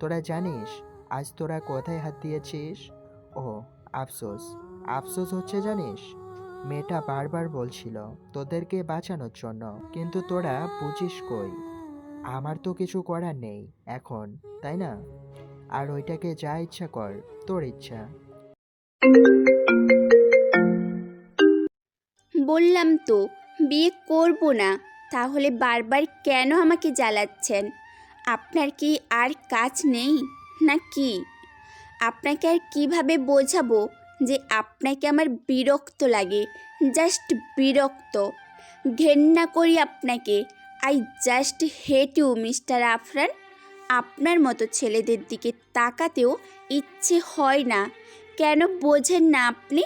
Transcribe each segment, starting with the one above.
তোরা জানিস আজ তোরা কোথায় হাত দিয়েছিস? ও, আফসোস। আফসোস হচ্ছে জানিস, মেয়েটা বারবার বলছিল তোদেরকে বাঁচানোর জন্য, কিন্তু তোরা বুঝিস কই। আমার তো কিছু করার নেই এখন, তাই না? আর ওইটাকে যা ইচ্ছা কর, তোর ইচ্ছা। বললাম তো বিয়ে করব না, তাহলে বারবার কেন আমাকে জ্বালাচ্ছেন? আপনার কি আর কাজ নেই না কি? আপনাকে আর কিভাবে বোঝাবো যে আপনাকে আমার বিরক্ত লাগে, জাস্ট বিরক্ত। ঘেন্না করি আপনাকে। I just hate you mister Afran. আপনার মতো ছেলেদের দিকে তাকাতেও ইচ্ছে হয় না। কেন বোঝেন না আপনি?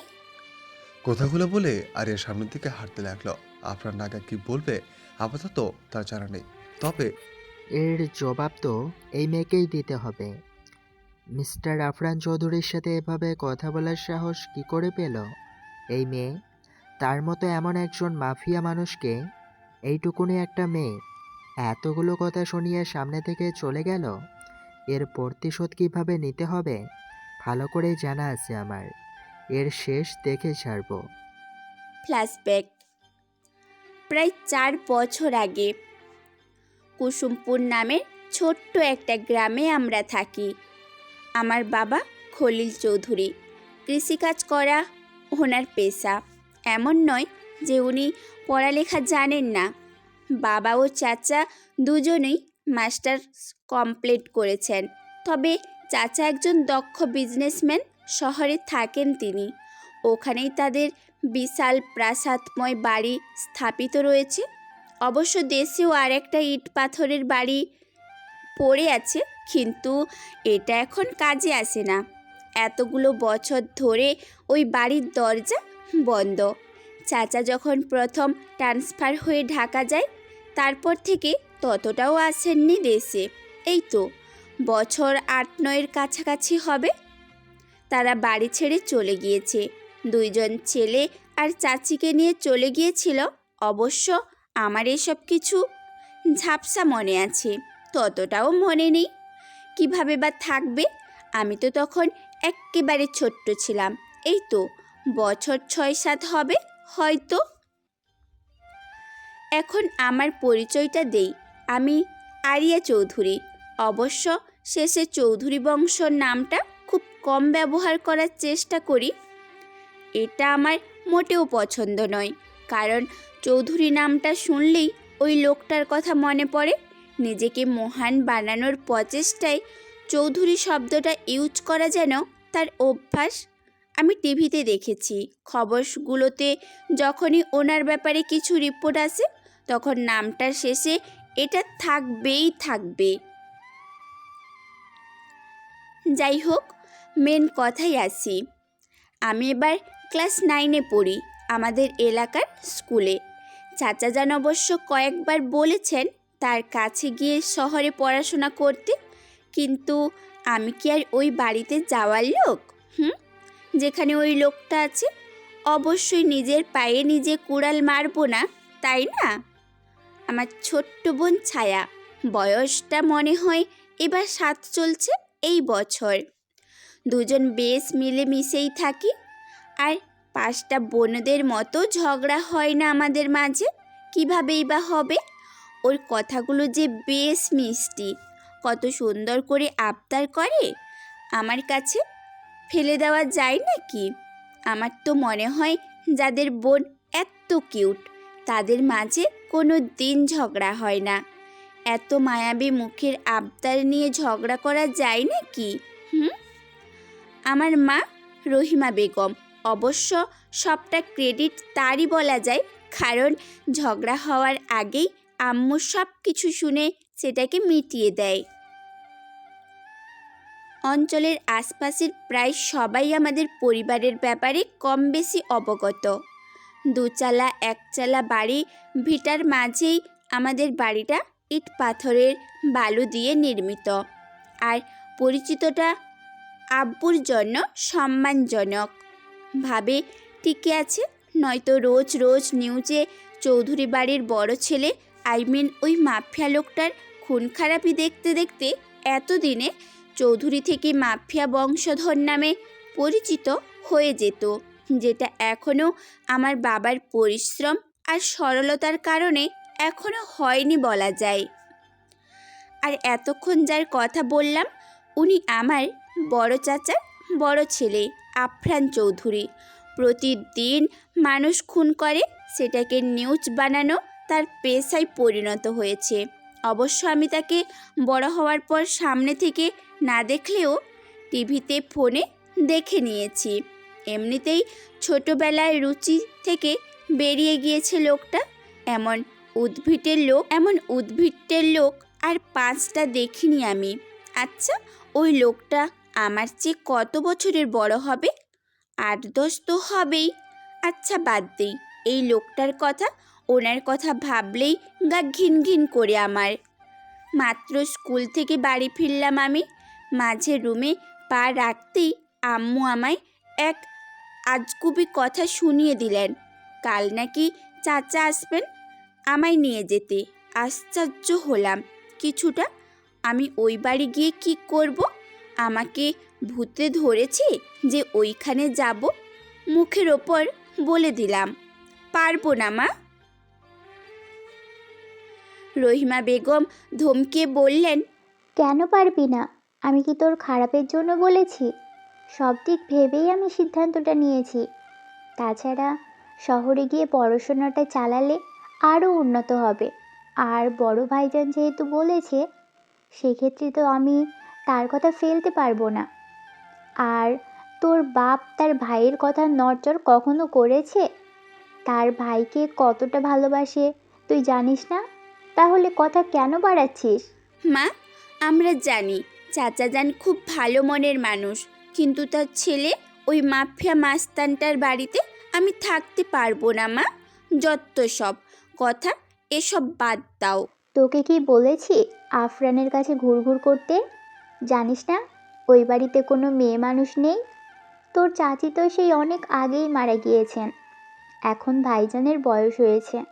কথাগুলো বলে আরিয়া সামনের দিকে হাঁটতে লাগলো। আপনার নাগা কি বলবে আপাতত তার জানা নেই। তবে এর জবাব তো এই মেয়েকেই দিতে হবে। মিস্টার আফরান চৌধুরীর সাথে এভাবে কথা বলার সাহস কি করে পেল এই মেয়ে? তার মতো এমন একজন মাফিয়া মানুষকে এইটুকুনি একটা মেয়ে এতগুলো কথা শুনিয়ে সামনে থেকে চলে গেল। এর প্রতিশোধ কিভাবে নিতে হবে ভালো করেই জানা আছে আমার। এর শেষ দেখে ছাড়বো। ফ্ল্যাশব্যাক প্রায় 4 বছর আগে। কুসুমপুর নামের ছোট্ট একটা গ্রামে আমরা থাকি। আমার বাবা খলিল চৌধুরী। কৃষিকাজ করা ওনার পেশা। এমন নয় যে উনি পড়ালেখা জানেন না। বাবা ও চাচা দুজনেই মাস্টার্স কমপ্লিট করেছেন। তবে চাচা একজন দক্ষ বিজনেসম্যান, শহরে থাকেন তিনি। ওখানেই তাদের বিশাল প্রাসাদময় বাড়ি স্থাপিত রয়েছে। অবশ্য দেশেও আর একটা ইট পাথরের বাড়ি পড়ে আছে, কিন্তু এটা এখন কাজে আসে না। এতগুলো বছর ধরে ওই বাড়ির দরজা বন্ধ। চাচা যখন প্রথম ট্রান্সফার হয়ে ঢাকা যায়, তারপর থেকে ততটাও আসেননি দেশে। এই তো বছর 8-9 কাছাকাছি হবে তারা বাড়ি ছেড়ে চলে গিয়েছে। 2জন ছেলে আর চাচিকে নিয়ে চলে গিয়েছিল। অবশ্য আমার এসব কিছু ঝাপসা মনে আছে, ততটাও মনে নেই। কিভাবে বা থাকবে? আমি তো তখন এক্কেবারে ছোট্ট ছিলাম। এই তো বছর 6-7 হবে হয়তো। এখন আমার পরিচয়টা দেই। আমি আরিয়া চৌধুরী। অবশ্য শেষে চৌধুরী বংশর নামটা খুব কম ব্যবহার করার চেষ্টা করি। এটা আমার মোটেও পছন্দ নয়, কারণ চৌধুরী নামটা শুনলেই ওই লোকটার কথা মনে পড়ে। নিজেকে মহান বানানোর প্রচেষ্টায় চৌধুরী শব্দটা ইউজ করা যেন তার অভ্যাস। আমি টিভিতে দেখেছি, খবরগুলোতে যখনই ওনার ব্যাপারে কিছু রিপোর্ট আসে, তখন নামটার শেষে এটা থাকবেই থাকবে। যাই হোক, মেন কথাই আসি। আমি এবার ক্লাস 9-এ পড়ি আমাদের এলাকার স্কুলে। চাচা যান অবশ্য কয়েকবার বলেছেন তার কাছে গিয়ে শহরে পড়াশোনা করতে, কিন্তু আমি কি আর ওই বাড়িতে যাওয়ার লোক? যেখানে ওই লোকটা আছে। অবশ্যই নিজের পায়ে নিজে কুড়াল মারবো না, তাই না? আমার ছোট্ট বোন ছায়া, বয়সটা মনে হয় এবার 7 চলছে এই বছর। 2জন বেশ মিলেমিশেই থাকি। আর 5টা বোনদের মতো ঝগড়া হয় না আমাদের মাঝে। কীভাবেই বা হবে? ওর কথাগুলো যে বেশ মিষ্টি, কত সুন্দর করে আবদার করে, আমার কাছে ফেলে দেওয়া যায় নাকি? আমার তো মনে হয় যাদের বোন এত কিউট, তাদের মাঝে কোনো দিন ঝগড়া হয় না। এত মায়াবী মুখের আবদার নিয়ে ঝগড়া করা যায় নাকি? আমার মা রহিমা বেগম। অবশ্য সবটা ক্রেডিট তারই বলা যায়, কারণ ঝগড়া হওয়ার আগেই আম্মু সব কিছু শুনে সেটাকে মিটিয়ে দেয়। অঞ্চলের আশপাশের প্রায় সবাই আমাদের পরিবারের ব্যাপারে কম বেশি অবগত। 2চালা 1চালা বাড়ি ভিটার মাঝেই আমাদের বাড়িটা ইট পাথরের বালু দিয়ে নির্মিত। আর পরিচিতটা আব্বুর জন্য সম্মানজনক ভাবে টিকে আছে। নয়তো রোজ রোজ নিউজে চৌধুরী বাড়ির বড় ছেলে, ওই মাফিয়া লোকটার খুন খারাপি দেখতে দেখতে এতদিনে চৌধুরী থেকে মাফিয়া বংশধর নামে পরিচিত হয়ে যেত, যেটা এখনও আমার বাবার পরিশ্রম আর সরলতার কারণে এখনও হয়নি বলা যায়। আর এতক্ষণ যার কথা বললাম উনি আমার বড় চাচার বড় ছেলে আফরান চৌধুরী। প্রতিদিন মানুষ খুন করে, সেটাকে নিউজ বানানো তার পেশায় পরিণত হয়েছে। অবশ্য আমি তাকে বড় হওয়ার পর সামনে থেকে না দেখলেও টিভিতে ফোনে দেখে নিয়েছি। এমনিতেই ছোটবেলায় রুচি থেকে বেরিয়ে গিয়েছে লোকটা। এমন উদ্ভিদের লোক আর 5টা দেখিনি আমি। আচ্ছা, ওই লোকটা আমার চেয়ে কত বছরের বড় হবে? 8-10 তো হবেই। আচ্ছা বাদ দেই এই লোকটার কথা, ওনার কথা ভাবলেই গা ঘিন ঘিন করে আমার। মাত্র স্কুল থেকে বাড়ি ফিরলাম আমি। মাঝে রুমে পা রাখতেই আম্মু আমায় এক আজগুবি কথা শুনিয়ে দিলেন। কাল নাকি চাচা আসবেন আমায় নিয়ে যেতে। আশ্চর্য হলাম কিছুটা। আমি ওই বাড়ি গিয়ে কি করব? আমাকে ভূতে ধরেছে যে ওইখানে যাব? মুখের ওপর বলে দিলাম পারবো না মা। রহিমা বেগম ধমকে বললেন, কেন পারবি না? আমি কি তোর খারাপের জন্য বলেছি? সব দিক ভেবেই আমি সিদ্ধান্তটা নিয়েছি। তাছাড়া শহরে গিয়ে পড়াশোনাটা চালালে আরও উন্নত হবে। আর বড় ভাইজান যেহেতু বলেছে, সেক্ষেত্রে তো আমি তার কথা ফেলতে পারবো না। আর তোর বাপ তার ভাইয়ের কথা নড়চড় কখনো করেছে? তার ভাইকে কতটা ভালোবাসে তুই জানিস না? তাহলে কথা কেন বাড়াচ্ছিস? মা, আমরা জানি চাচা যান খুব ভালো মনের মানুষ, কিন্তু তার ছেলে ওই মাফিয়া মাস্তানটার বাড়িতে আমি থাকতে পারবো না মা। যত সব কথা, এসব বাদ দাও। তোকে কি বলেছি আফরানের কাছে ঘুরঘুর করতে? জানিস না ওই বাড়িতে কোনো মেয়ে মানুষ নেই? তোর চাচি তো সেই অনেক আগেই মারা গিয়েছেন। এখন ভাইজানের বয়স হয়েছে,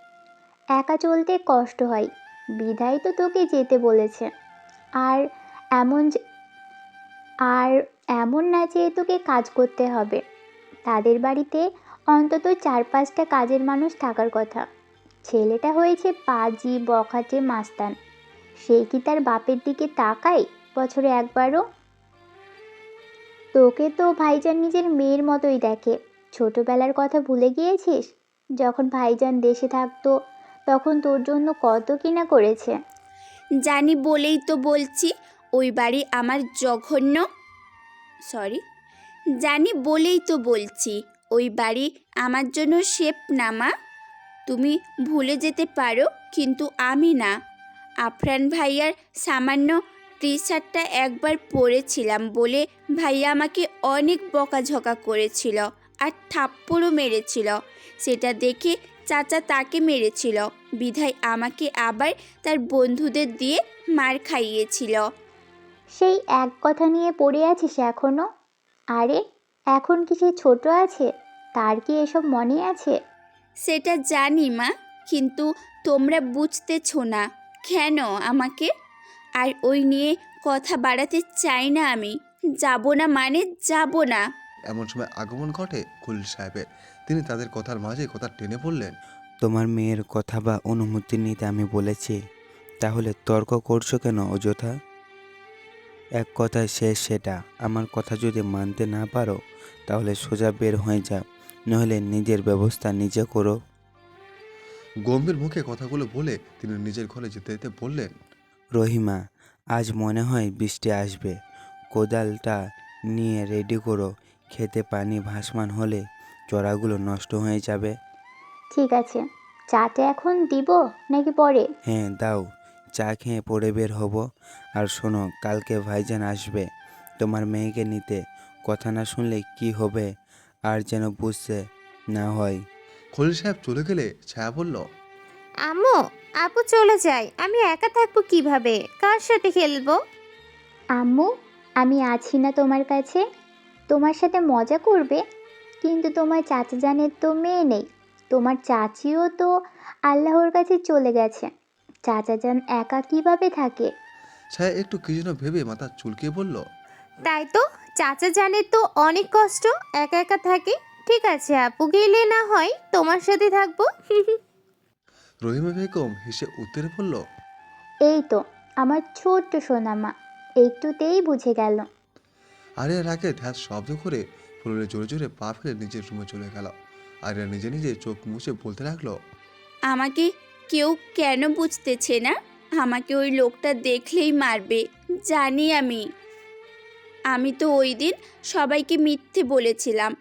একা চলতে কষ্ট হয়, বিধায় তো তোকে যেতে বলেছে। আর এমন যে- আর এমন না যে তোকে কাজ করতে হবে। তাদের বাড়িতে অন্তত 4-5টা কাজের মানুষ থাকার কথা। ছেলেটা হয়েছে পাজি বখাটে মাস্তান। সে কি তার বাপের দিকে তাকায় বছরে একবারও? তোকে তো ভাইজান নিজের মেয়ের মতোই দেখে। ছোটবেলার কথা ভুলে গিয়েছিস? যখন ভাইজান দেশে থাকতো তখন তোর জন্য কত কিনা করেছে। জানি বলেই তো বলছি ওই বাড়ি আমার জঘন্য। জানি বলেই তো বলছি ওই বাড়ি আমার জন্য সেফ না মা। তুমি ভুলে যেতে পারো, কিন্তু আমি না। আফরান ভাইয়ার সামান্য টি-শার্টটা একবার পরেছিলাম বলে ভাইয়া আমাকে অনেক বকাঝকা করেছিল আর থাপ্পড়ও মেরেছিল। সেটা দেখে চাচা তাকে মেরেছিল, বিধায় আমাকে আবার তার বন্ধুদের দিয়ে মার খাইয়েছিল। সেই এক কথা নিয়ে পড়ে আছিস এখনো? আরে এখন কি সে ছোট আছে? তার কি এসব মনে আছে? সেটা জানি মা, কিন্তু তোমরা বুঝতেছো না কেন আমাকে। আর ওই নিয়ে কথা বাড়াতে চাই না আমি। যাব না মানে যাব না। এমন সময় আগমন ঘটে খলিল সাহেবের। তিনি তাদের কথার মাঝে কথা টেনে বললেন, তোমার মেয়ের কথা বা অনুমতি নিতে আমি বলেছি, তাহলে তর্ক করছো কেন অযথা? এক কথায় শেষ সেটা। আমার কথা যদি মানতে না পারো তাহলে সোজা বের হয়ে যাও, নইলে নিজের ব্যবস্থা নিজে করো। গম্ভীর মুখে কথাগুলো বলে তিনি নিজের ঘরে যেতে যেতে বললেন, রহিমা, আজ মনে হয় বৃষ্টি আসবে। কোদালটা নিয়ে রেডি করো। খেতে পানি ভাসমান হলে চড়াগুলো নষ্ট হয়ে যাবে। ঠিক আছে, চাটা এখন দিব নাকি পরে? হ্যাঁ দাও, চা খেয়ে পড়ে বের হব। আর শোনো, কালকে ভাইজান আসবে তোমার মেয়েকে নিতে। কথা না শুনলে কি হবে আর যেন বুঝতে না হয়। খলিল সাহেব চলে গেলে ছায়া বলল, আম্মু, আপু চলে যায়, আমি একা থাকবো কিভাবে? কার সাথে খেলবো? আম্মু, আমি আছি না তোমার কাছে? তোমার সাথে মজা করবে। কিন্তু তোমার চাচা জানের তো মেয়ে নেই। তোমার চাচিও তো আল্লাহর কাছে চলে গেছে। চাচা যান একা কিভাবে থাকে? ছায়া একটু কি যেন ভেবে মাথা চুলকিয়ে বলল, তাই তো, চাচা জানে তো অনেক কষ্ট, একা একা থাকে। ঠিক আছে আপু, গেলে না হয় তোমার সাথে থাকবো। রহিমা বেগম হেসে উত্তরে বলল, এই তো আমার ছোট্ট সোনামা, একটুতেই বুঝে গেল। আরিয়া রাগে ধ্যাত শব্দ করে ফ্লোরে জোরে জোরে পা ফেলে নিজের রুমে চলে গেল। আরিয়া নিজে নিজে চোখ মুছে বলতে লাগলো, আমাকে কেউ কেন বুঝতেছে না? আমাকে ওই লোকটা দেখলেই মারবে, জানি আমি। আমি তো ওই দিন সবাইকে মিথ্যে বলেছিলাম।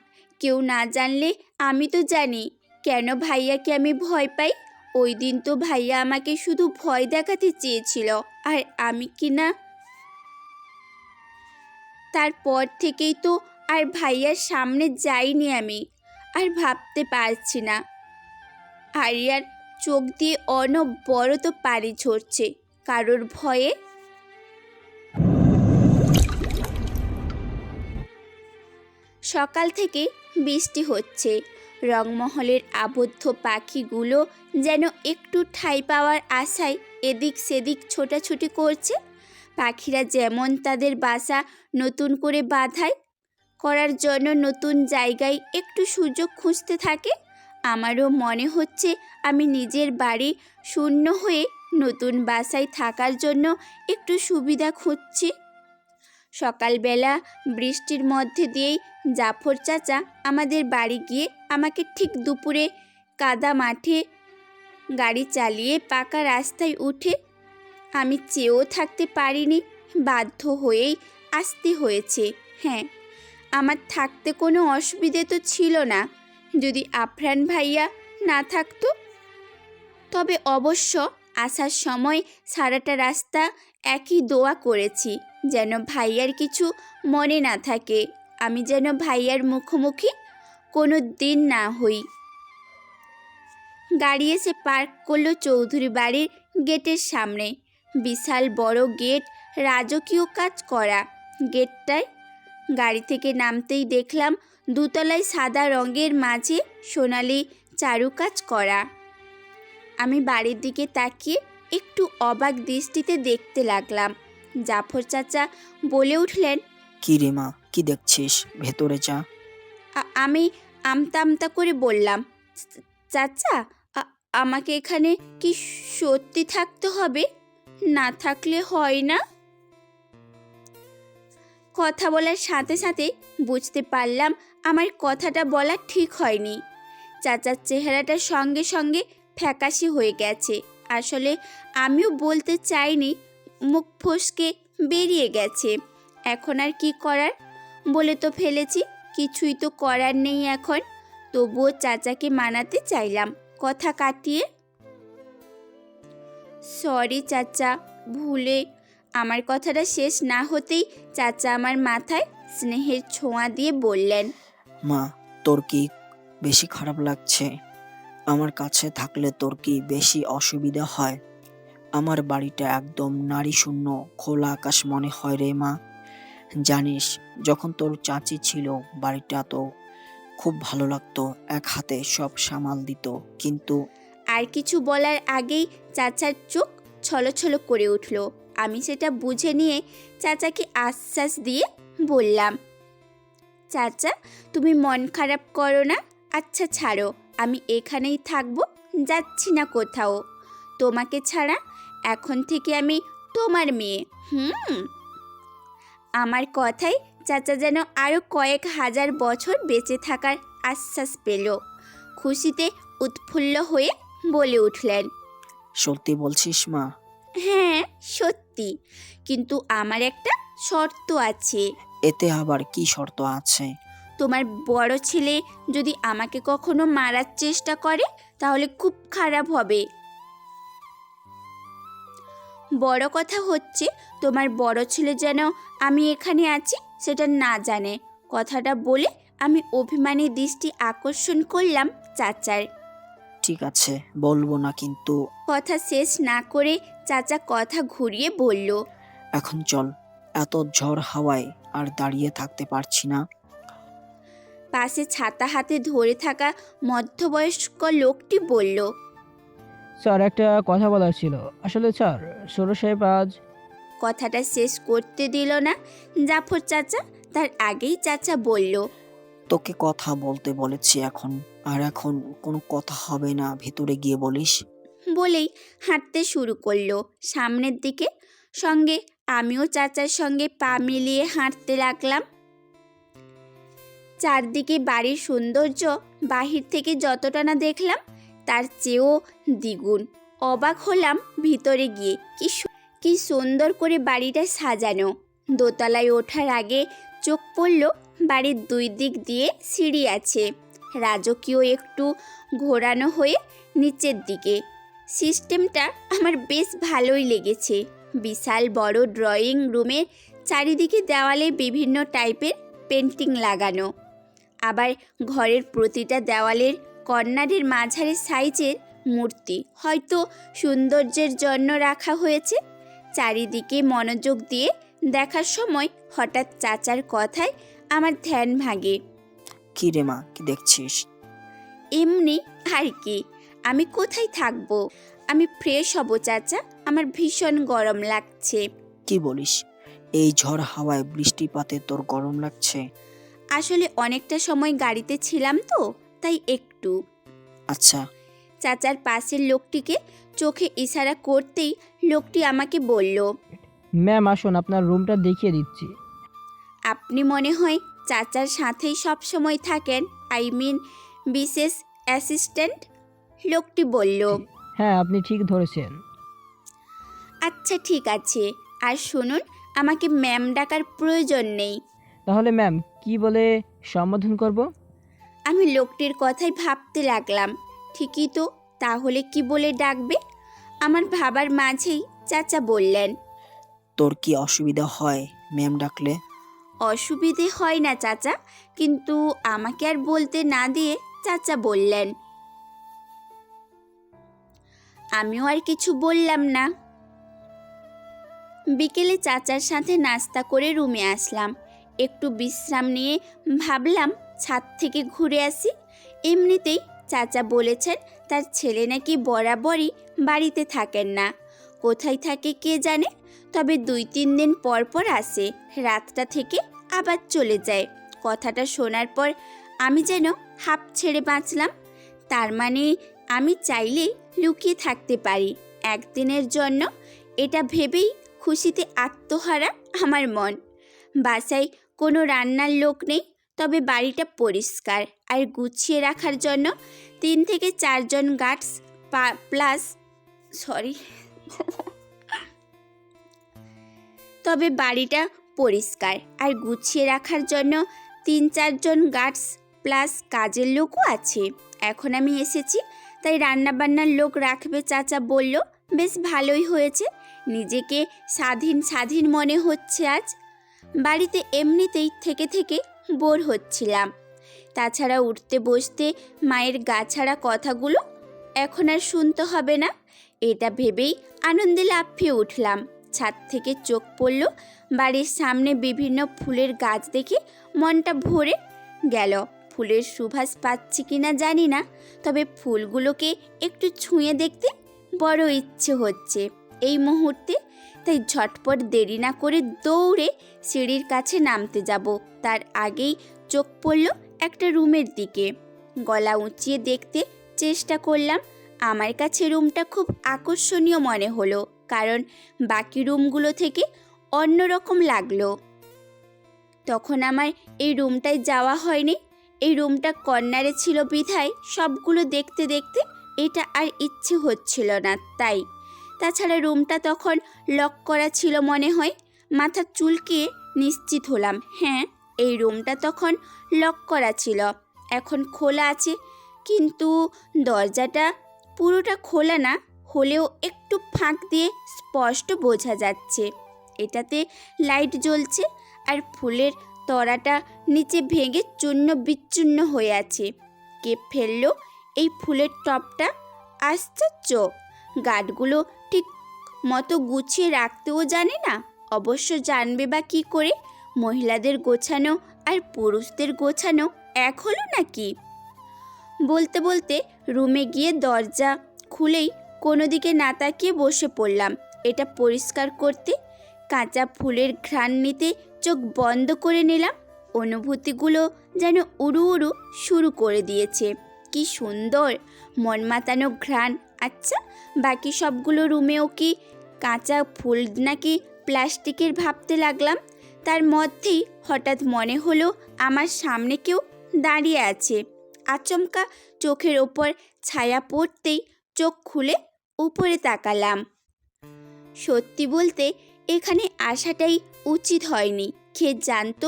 কেউ না জানলে আমি তো জানি কেন ভাইয়াকে আমি ভয় পাই। ওই দিন তো ভাইয়া আমাকে শুধু ভয় দেখাতে চেয়েছিল, আর আমি কি না। তারপর থেকেই তো আর ভাইয়ার সামনে যাইনি আমি। আর ভাবতে পারছি না। আরিয়ার চোখ দিয়ে অনবরত পানি ঝরছে কারোর ভয়ে। সকাল থেকে বৃষ্টি হচ্ছে। রংমহলের আবদ্ধ পাখিগুলো যেন একটু ঠাঁই পাওয়ার আশায় এদিক সেদিক ছোটাছুটি করছে। পাখিরা যেমন তাদের বাসা নতুন করে বাঁধায় করার জন্য নতুন জায়গায় একটু সুযোগ খুঁজতে থাকে, আমারও মনে হচ্ছে আমি নিজের বাড়ি শূন্য হয়ে নতুন বাসায় থাকার জন্য একটু সুবিধা খুঁজছি। সকালবেলা বৃষ্টির মধ্যে দিয়েই জাফর চাচা আমাদের বাড়ি গিয়ে আমাকে ঠিক দুপুরে কাদা মাঠে গাড়ি চালিয়ে পাকা রাস্তায় উঠে আমি চেয়েও থাকতে পারিনি, বাধ্য হয়েই আসতে হয়েছে। হ্যাঁ, আমার থাকতে কোনো অসুবিধে তো ছিল না যদি আফরান ভাইয়া না থাকতো। তবে অবশ্য আসার সময় সারাটা রাস্তা একই দোয়া করেছি যেন ভাইয়ার কিছু মনে না থাকে, আমি যেন ভাইয়ার মুখোমুখি কোনো দিন না হই। গাড়ি এসে পার্ক করলো চৌধুরী বাড়ির গেটের সামনে। বিশাল বড় গেট, রাজকীয় কাজ করা গেটটায় গাড়ি থেকে নামতেই দেখলাম দুতলায় সাদা রঙের মাঝে সোনালি চারুকাজ করা। আমি বাড়ির দিকে তাকিয়ে একটু অবাক দৃষ্টিতে দেখতে লাগলাম। জাফর চাচা বলে উঠলেন, কি রে মা, কি দেখছিস? ভেতরে যা। আমি আমতা আমতা করে বললাম, চাচা আমাকে এখানে কি সত্যি থাকতে হবে? না থাকলে হয় না? কথা বলার সাথে সাথে বুঝতে পারলাম আমার কথাটা বলা ঠিক হয়নি। চাচার চেহারাটা সঙ্গে সঙ্গে ফ্যাকাশে হয়ে গেছে। আসলে আমিও বলতে চাইনি, মুখ ফসকে বেরিয়ে গেছে। এখন আর কি করার, বলে তো ফেলেছি, কিছুই তো করার নেই এখন। তবুও চাচাকে মানাতে চাইলাম কথা কাটিয়ে। সরি চাচা, ভুলে। আমার কথাটা শেষ না হতেই চাচা আমার মাথায় স্নেহের ছোঁয়া দিয়ে বললেন, মা, তোর কি বেশি খারাপ লাগছে? আমার কাছে থাকলে তোর কি বেশি অসুবিধা হয়? আমার বাড়িটা একদম নারী শূন্য খোলা আকাশ মনে হয় রে মা। জানিস, যখন তোর চাচি ছিল বাড়িটা তো খুব ভালো লাগতো, এক হাতে সব সামাল দিত। কিন্তু আর কিছু বলার আগেই চাচার চোখ ছলছল করে উঠল। আমি সেটা বুঝে নিয়ে চাচাকে আশ্বাস দিয়ে বললাম, চাচা তুমি মন খারাপ করো না। আচ্ছা ছাড়ো, আমি এখানেই থাকবো, যাচ্ছি না কোথাও। তোমাকে ছাড়া এখন থেকে আমি তোমার মেয়ে। আমার কথায় চাচা যেন আরও কয়েক হাজার বছর বেঁচে থাকার আশ্বাস পেল। খুশিতে উৎফুল্ল হয়ে বলে উঠলেন, সত্যি বলছিস মা? হ্যাঁ সত্যি, কিন্তু আমার একটা শর্ত আছে। এতে আবার কি শর্ত আছে? তোমার বড় ছেলে যদি আমাকে কখনো মারার চেষ্টা করে তাহলে খুব খারাপ হবে। বড় কথা হচ্ছে তোমার বড় ছেলে যেন আমি এখানে আছি সেটা না জানে। কথাটা বলে আমি অভিমানী দৃষ্টি আকর্ষণ করলাম চাচার। ঠিক আছে, বলবো না, কিন্তু কথা শেষ না করে চাচা কথা ঘুরিয়ে বলল, এখন চল, এত ঝড় হাওয়ায় আর দাঁড়িয়ে থাকতে পারছি না। পাশে ছাতা হাতে ধরে থাকা মধ্যবয়স্ক লোকটি বলল, স্যার একটা কথা বলার ছিল। আসলে স্যার, সৌরভ সাহেব আজ কথাটা শেষ করতে দিল না জাফর চাচা, তার আগেই চাচা বলল, তোকে কথা বলতে বলেছি এখন, আর এখন কোনো কথা হবে না, ভেতরে গিয়ে বলিস। বলেই হাঁটতে শুরু করলো সামনের দিকে। সঙ্গে আমিও চাচার সঙ্গে পা মিলিয়ে হাঁটতে লাগলাম। চারদিকে বাড়ির সৌন্দর্য বাহির থেকে যতটা না দেখলাম তার চেয়েও দ্বিগুণ অবাক হলাম ভিতরে গিয়ে। কি সুন্দর করে বাড়িটা সাজানো। দোতলায় ওঠার আগে চোখ পড়ল বাড়ির দুই দিক দিয়ে সিঁড়ি আছে, রাজকীয় একটু ঘোরানো হয়ে নিচের দিকে। সিস্টেমটা আমার বেশ ভালোই লেগেছে। বিশাল বড় ড্রয়িং রুমের চারিদিকে দেওয়ালে বিভিন্ন টাইপের পেন্টিং লাগানো, আবার ঘরের প্রতিটা দেওয়ালের কর্নারের মাঝারি সাইজের মূর্তি, হয়তো সৌন্দর্যের জন্য রাখা হয়েছে। চারিদিকে মনোযোগ দিয়ে দেখার সময় হঠাৎ চাচার কথায় আমার ধ্যান ভাঙে। কি রে মা, কি দেখছিস? এমনি আর কি, আমি কোথায় থাকবো? আমি ফ্রেশ হব চাচা, আমার ভীষণ গরম লাগছে। কি বলিস? এই ঝড় হাওয়ায় বৃষ্টিপাতে তোর গরম লাগছে? আসলে অনেকটা সময় গাড়িতে ছিলাম তো, তাই একটু। আচ্ছা। চাচার পাশের লোকটিকে চোখে ইশারা করতেই লোকটি আমাকে বলল, ম্যাম আসুন, আপনার রুমটা দেখিয়ে দিচ্ছি। আপনি মনে হয় চাচার সাথেই সব সময় থাকেন, আই মিন বিশেষ অ্যাসিস্ট্যান্ট? লোকটি বলল, হ্যাঁ, আপনি ঠিক ধরেছেন। আচ্ছা ঠিক আছে, আর শুনুন, আমাকে ম্যাম ডাকার প্রয়োজন নেই। তাহলে ম্যাম কি বলে সম্বোধন করব? আমি লোকটির কথাই ভাবতে লাগলাম, ঠিকই তো, তাহলে কি বলে ডাকবে? আমার ভাবার মাঝেই চাচা বললেন, তোর কি অসুবিধা হয় ম্যাম ডাকলে? অসুবিধে হয় না চাচা, কিন্তু আমাকে আর বলতে না দিয়ে চাচা বললেন। আমিও আর কিছু বললাম না। বিকেলে চাচার সাথে নাস্তা করে রুমে আসলাম। একটু বিশ্রাম নিয়ে ভাবলাম ছাদ থেকে ঘুরে আসি। এমনিতেই চাচা বলেছেন তার ছেলে নাকি বরাবরই বাড়িতে থাকেন না, কোথায় থাকে কে জানে, তবে 2-3 দিন পর পর আসে, রাতটা থেকে আবার চলে যায়। কথাটা শোনার পর আমি যেন হাঁপ ছেড়ে বাঁচলাম। তার মানে আমি চাইলেই লুকিয়ে থাকতে পারি একদিনের জন্য, এটা ভেবেই খুশিতে আত্মহারা আমার মন। বাসায় কোনো রান্নার লোক নেই, তবে বাড়িটা পরিষ্কার আর গুছিয়ে রাখার জন্য 3 থেকে 4 জন গার্ডস প্লাস তবে বাড়িটা পরিষ্কার আর গুছিয়ে রাখার জন্য 3-4 জন গার্ডস প্লাস কাজের লোকও আছে। এখন আমি এসেছি তাই রান্নাবান্নার লোক রাখবে চাচা বলল, বেশ ভালোই হয়েছে, নিজেকে স্বাধীন স্বাধীন মনে হচ্ছে আজ। বাড়িতে এমনিতেই থেকে থেকে বোর হচ্ছিলাম, তাছাড়া উঠতে বসতে মায়ের গা ছাড়া কথাগুলো এখন আর শুনতে হবে না, এটা ভেবেই আনন্দে লাফিয়ে উঠলাম। ছাদ থেকে চোখ পড়ল বাড়ির সামনে বিভিন্ন ফুলের গাছ দেখে মনটা ভরে গেল। ফুলের সুবাস পাচ্ছি কিনা জানি না, তবে ফুলগুলোকে একটু ছুঁয়ে দেখতে বড় ইচ্ছে হচ্ছে এই মুহূর্তে, তাই ঝটপট দেরি না করে দৌড়ে সিঁড়ির কাছে নামতে যাব। তার আগেই চোখ পড়ল একটা রুমের দিকে। গলা উঁচিয়ে দেখতে চেষ্টা করলাম। আমার কাছে রুমটা খুব আকর্ষণীয় মনে হলো, কারণ বাকি রুমগুলো থেকে অন্যরকম লাগলো। তখন আমার এই রুমটায় যাওয়া হয়নি, এই রুমটা কর্নারে ছিল বিধায় সবগুলো দেখতে দেখতে এটা আর ইচ্ছে হচ্ছিল না তাই। তাছাড়া রুমটা তখন লক করা ছিল মনে হয়। মাথা চুলকিয়ে নিশ্চিত হলাম, হ্যাঁ, এই রুমটা তখন লক করা ছিল, এখন খোলা আছে, কিন্তু দরজাটা পুরোটা খোলা না হলেও একটু ফাঁক দিয়ে স্পষ্ট বোঝা যাচ্ছে এটাতে লাইট জ্বলছে, আর ফুলের তরাটা নিচে ভেঙে চূর্ণ বিচ্ছিন্ন হয়ে আছে। কে ফেললো এই ফুলের টপটা? আশ্চর্য, গার্ডগুলো ঠিক মতো গুছিয়ে রাখতেও জানে না। অবশ্য জানবে বা কী করে? মহিলাদের গোছানো আর পুরুষদের গোছানো এক হলো নাকি? বলতে বলতে রুমে গিয়ে দরজা খুলেই কোনো দিকে না তাকিয়ে বসে পড়লাম এটা পরিষ্কার করতে। কাঁচা ফুলের ঘ্রাণ নিতে চোখ বন্ধ করে নিলাম। অনুভূতিগুলো যেন উড়ু উড়ু শুরু করে দিয়েছে। কি সুন্দর মন মাতানো ঘ্রাণ। আচ্ছা, বাকি সবগুলো রুমেও কি কাঁচা ফুল নাকি প্লাস্টিকের ভাবতে লাগলাম। তার মধ্যেই হঠাৎ মনে হলো আমার সামনে কেউ দাঁড়িয়ে আছে। আচমকা চোখের ওপর ছায়া পড়তেই চোখ খুলে উপরে তাকালাম। সত্যি বলতে এখানে আসাটাই উচিত হয়নি। কে জানতো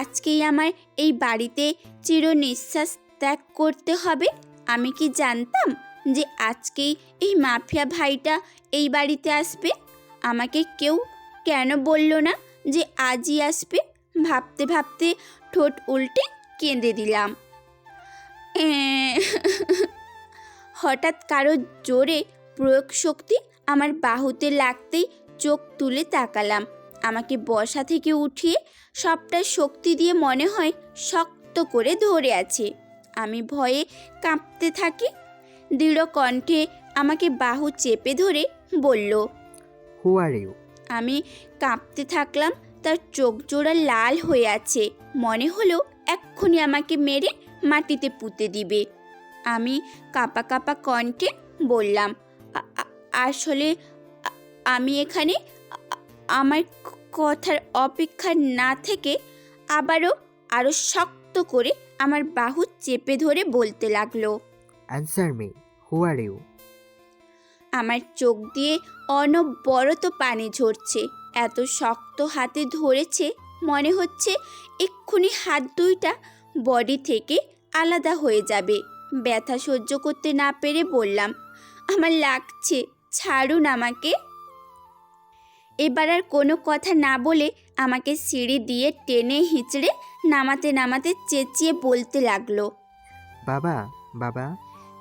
আজকেই আমার এই বাড়িতে চিরনিঃশ্বাস ত্যাগ করতে হবে। আমি কি জানতাম যে আজকেই এই মাফিয়া ভাইটা এই বাড়িতে আসবে? আমাকে কেউ কেন বলল না যে আজই আসবে? ভাবতে ভাবতে ঠোঁট উল্টে কেঁদে দিলাম। হঠাৎ কারো জোরে প্রয়োগ শক্তি আমার বাহুতে লাগতেই চোখ তুলে তাকালাম। আমাকে বসা থেকে উঠিয়ে সবটা শক্তি দিয়ে মনে হয় শক্ত করে ধরে আছে। আমি ভয়ে কাঁপতে থাকি। দৃঢ় কণ্ঠে আমাকে বাহু চেপে ধরে বলল, হু আর ইউ? আমি কাঁপতে থাকলাম। তার চোখ জোড়া লাল হয়ে আছে। মনে হলো এক্ষুনি আমাকে মেরে মাটিতে পুঁতে দিবে। আমি কাঁপা কাঁপা কণ্ঠে বললাম, আসলে আমি এখানে আমার কথার অপেক্ষা না থেকে আরও শক্ত করে আমার বাহু চেপে ধরে বলতে লাগলো, answer me, who are you? আমার চোখ দিয়ে অনবরত পানি ঝরছে। এত শক্ত হাতে ধরেছে, মনে হচ্ছে এক্ষুনি হাত দুইটা বডি থেকে আলাদা হয়ে যাবে। ব্যথা সহ্য করতে না পেরে বললাম, আমার লাগছে, ছাড়ুন আমাকে। এবার আর কোনো কথা না বলে আমাকে সিঁড়ি দিয়ে টেনে হিঁচড়ে নামাতে নামাতে চেঁচিয়ে বলতে লাগলো। বাবা, বাবা।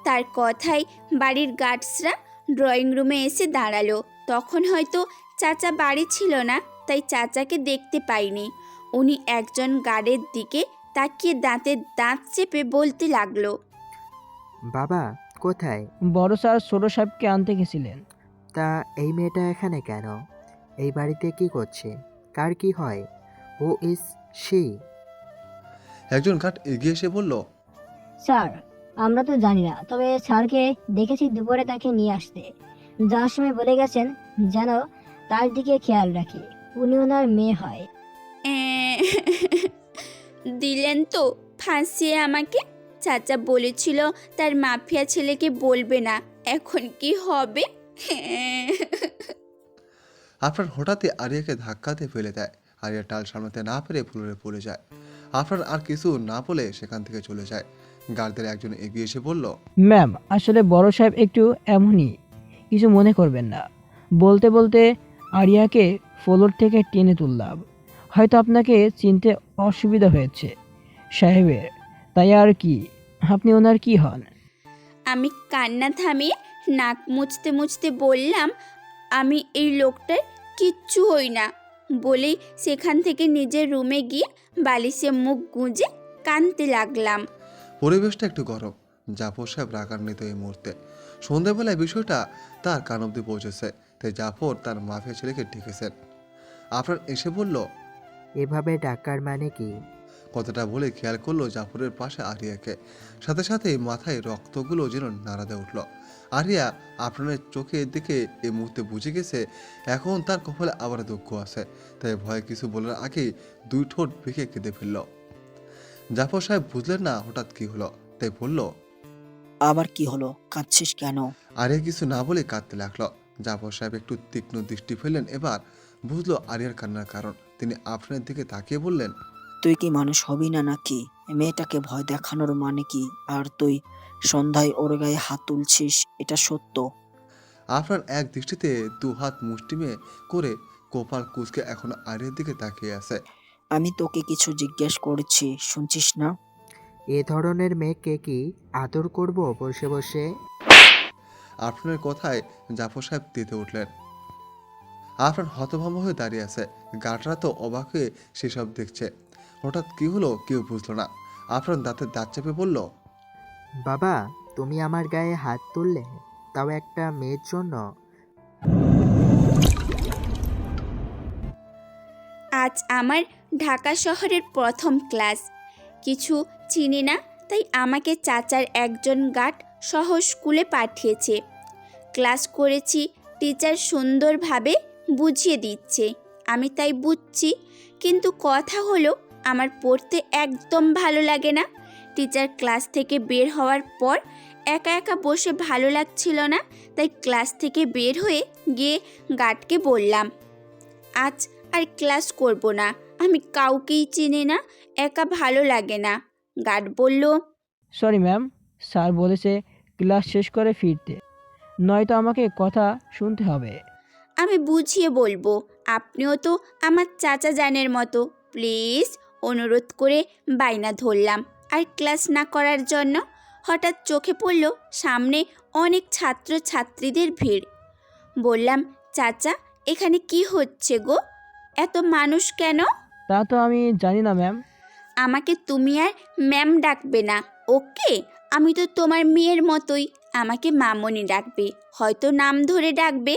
তার কথায় বাড়ির গার্ডসরা ড্রয়িং রুমে এসে দাঁড়ালো। তখন হয়তো চাচা বাড়ি ছিল না, তাই চাচাকে দেখতে পাইনি। উনি একজন গার্ডের দিকে তাকিয়ে দাঁতে দাঁত চেপে বলতে লাগলো, বাবা কোথায়? বড় স্যার ছোট সাহেবকে আনতে গেছিলেন। তা এই মেয়েটা এখানে কেন? এই বাড়িতে কি করছে? কার কি হয়? Who is she? একজন গার্ড এগিয়ে এসে বলল, স্যার, আমরা তো জানি না, তবে স্যারকে দেখেছি দুপুরে তাকে নিয়ে আসতে। যাওয়ার সময় বলে গেছেন যেন তার দিকে খেয়াল রাখি। উনি ওনার মেয়ে হয়। দিলেন তো ফাঁসিয়ে আমাকে। চাচা বলেছিল তার মাফিয়া ছেলেকে বলবে না। এখন কি হবে? আফরান হঠাৎই আরিয়াকে ধাক্কাতে ফেলে দেয়। আরিয়া টাল সামলাতে না পেরে ফ্লোরে পড়ে যায়। আফরান আর কিছু না বলে সেখান থেকে চলে যায়। গার্ডদের একজন এগিয়ে এসে বলল, ম্যাম, আসলে বড় সাহেব একটু এমনই, কিছু মনে করবেন না। বলতে বলতে আরিয়াকে ফ্লোর থেকে টেনে তুললাম। হয়তো আপনাকে চিনতে অসুবিধা হয়েছে সাহেবের, তাই আর কি। আপনি ওনার কি হন? আমি কান্না থামিয়ে নাক মুছতে মুছতে বললাম, আমি এই লোকটার কিচ্ছু হই না। বলেই সেখান থেকে নিজের রুমে গিয়ে বালিশে মুখ গুঁজে কাঁদতে লাগলাম। পরিবেশটা একটু গরম। জাফর সাহেব রাগান্বিত এই মুহূর্তে। সন্ধ্যাবেলায় বিষয়টা তার কান অব্দি পৌঁছেছে, তাই জাফর তার মাফিয়া ছেলেকে ডেকেছেন। আফরান এসে বলল, এভাবে ডাকার মানে কি? কথাটা বলে খেয়াল করলো জাফরের পাশে আরিয়াকে। সাথে সাথেই মাথায় রক্তগুলো যেন নাড়া দিয়ে উঠল। আরিয়া আফরানের চোখের দিকে এই মুহূর্তে বুঝে গেছে এখন তার কপালে আবার দুঃখ আছে, তাই ভয়ে কিছু বলার আগেই দুই ঠোঁট বেঁকে কেঁদে ফেলল। জাফর সাহেব বুঝলেন না হঠাৎ কি হলো, তাই বলল, আবার কি হলো? কাঁদছিস কেন? আরিয়া কিছু না বলে কাঁদতে লাগলো। জাফর সাহেব একটু তীক্ষ্ণ দৃষ্টি ফেললেন। এবার বুঝলো আরিয়ার কান্নার কারণ। তিনি আফরানের দিকে তাকিয়ে বললেন, তুই কি মানুষ হবি না নাকি? মেয়েটাকে ভয় দেখানোর মানে কি? আর তুই সন্ধ্যায় ওর গায়ে হাত তুলছিস, এটা সত্য? আফরান এক দৃষ্টিতে দু হাত মুষ্টিমে করে কপাল কুঁচকে এখন আরিয়ার দিকে তাকিয়ে আছে। আমি তোকে কিছু জিজ্ঞেস করেছি, শুনছিস না? এ ধরনের মেয়েকে কি আদর করব বসে বসে? আফরানের কথায় জাফর সাহেব তেতে উঠলেন। আফরান হতভম্ব হয়ে দাঁড়িয়ে আছে। গার্ডরা তো অবাক হয়ে সেসব দেখছে। হঠাৎ কি হলো কেউ বুঝলো না। আফরান দাঁতের দাঁত চেপে বলল, বাবা, তুমি আমার গায়ে হাত তুললে, তাও একটা মেয়ের জন্য। আজ আমার ঢাকা শহরের প্রথম ক্লাস। কিছু চিনি না, তাই আমাকে চাচার একজন গার্ড সহ স্কুলে পাঠিয়েছে। ক্লাস করেছি, টিচার সুন্দরভাবে বুঝিয়ে দিচ্ছে, আমি তাই বুঝছি। কিন্তু কথা হলো, আমার পড়তে একদম ভালো লাগে না। টিচার ক্লাস থেকে বের হওয়ার পর একা একা বসে ভালো লাগছিল না, তাই ক্লাস থেকে বের হয়ে গিয়ে গার্ডকে বললাম, আজ আর ক্লাস করব না, আমি কাউকেই চিনি না, একা ভালো লাগে না। গার্ড বলল, সরি ম্যাম, স্যার বলেছে ক্লাস শেষ করে ফিরতে, নয়তো আমাকে কথা শুনতে হবে। আমি বুঝিয়ে বলবো, আপনিও তো আমার চাচা জানের মতো, প্লিজ, অনুরোধ করে বায়না ধরলাম আর ক্লাস না করার জন্য। হঠাৎ চোখে পড়ল সামনে অনেক ছাত্র ছাত্রীদের ভিড়। বললাম, চাচা, এখানে কি হচ্ছে গো? এত মানুষ কেন? তা তো আমি জানি না ম্যাম। আমাকে তুমি আর ম্যাম ডাকবে না, ওকে? আমি তো তোমার মেয়ের মতোই, আমাকে মামনি ডাকবে, হয়তো নাম ধরে ডাকবে।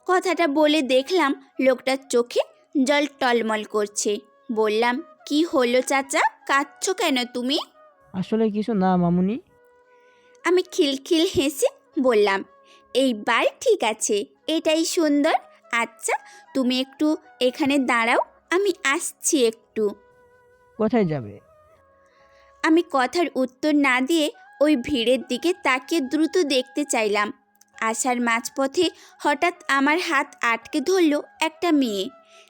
কথাটা বলে দেখলাম লোকটার চোখে জল টলমল করছে। বললাম, কি হলো চাচা, কাঁদছো কেন তুমি? আসলে কিছু না মামুনি। আমি খিলখিল হেসে বললাম, এইবার ঠিক আছে, এটাই সুন্দর। আচ্ছা, তুমি একটু এখানে দাঁড়াও, আমি আসছি একটু। কোথায় যাবে? আমি কথার উত্তর না দিয়ে ওই ভিড়ের দিকে তাকিয়ে দ্রুত দেখতে চাইলাম। আসার মাঝপথে হঠাৎ আমার হাত আটকে ধরল একটা মেয়ে।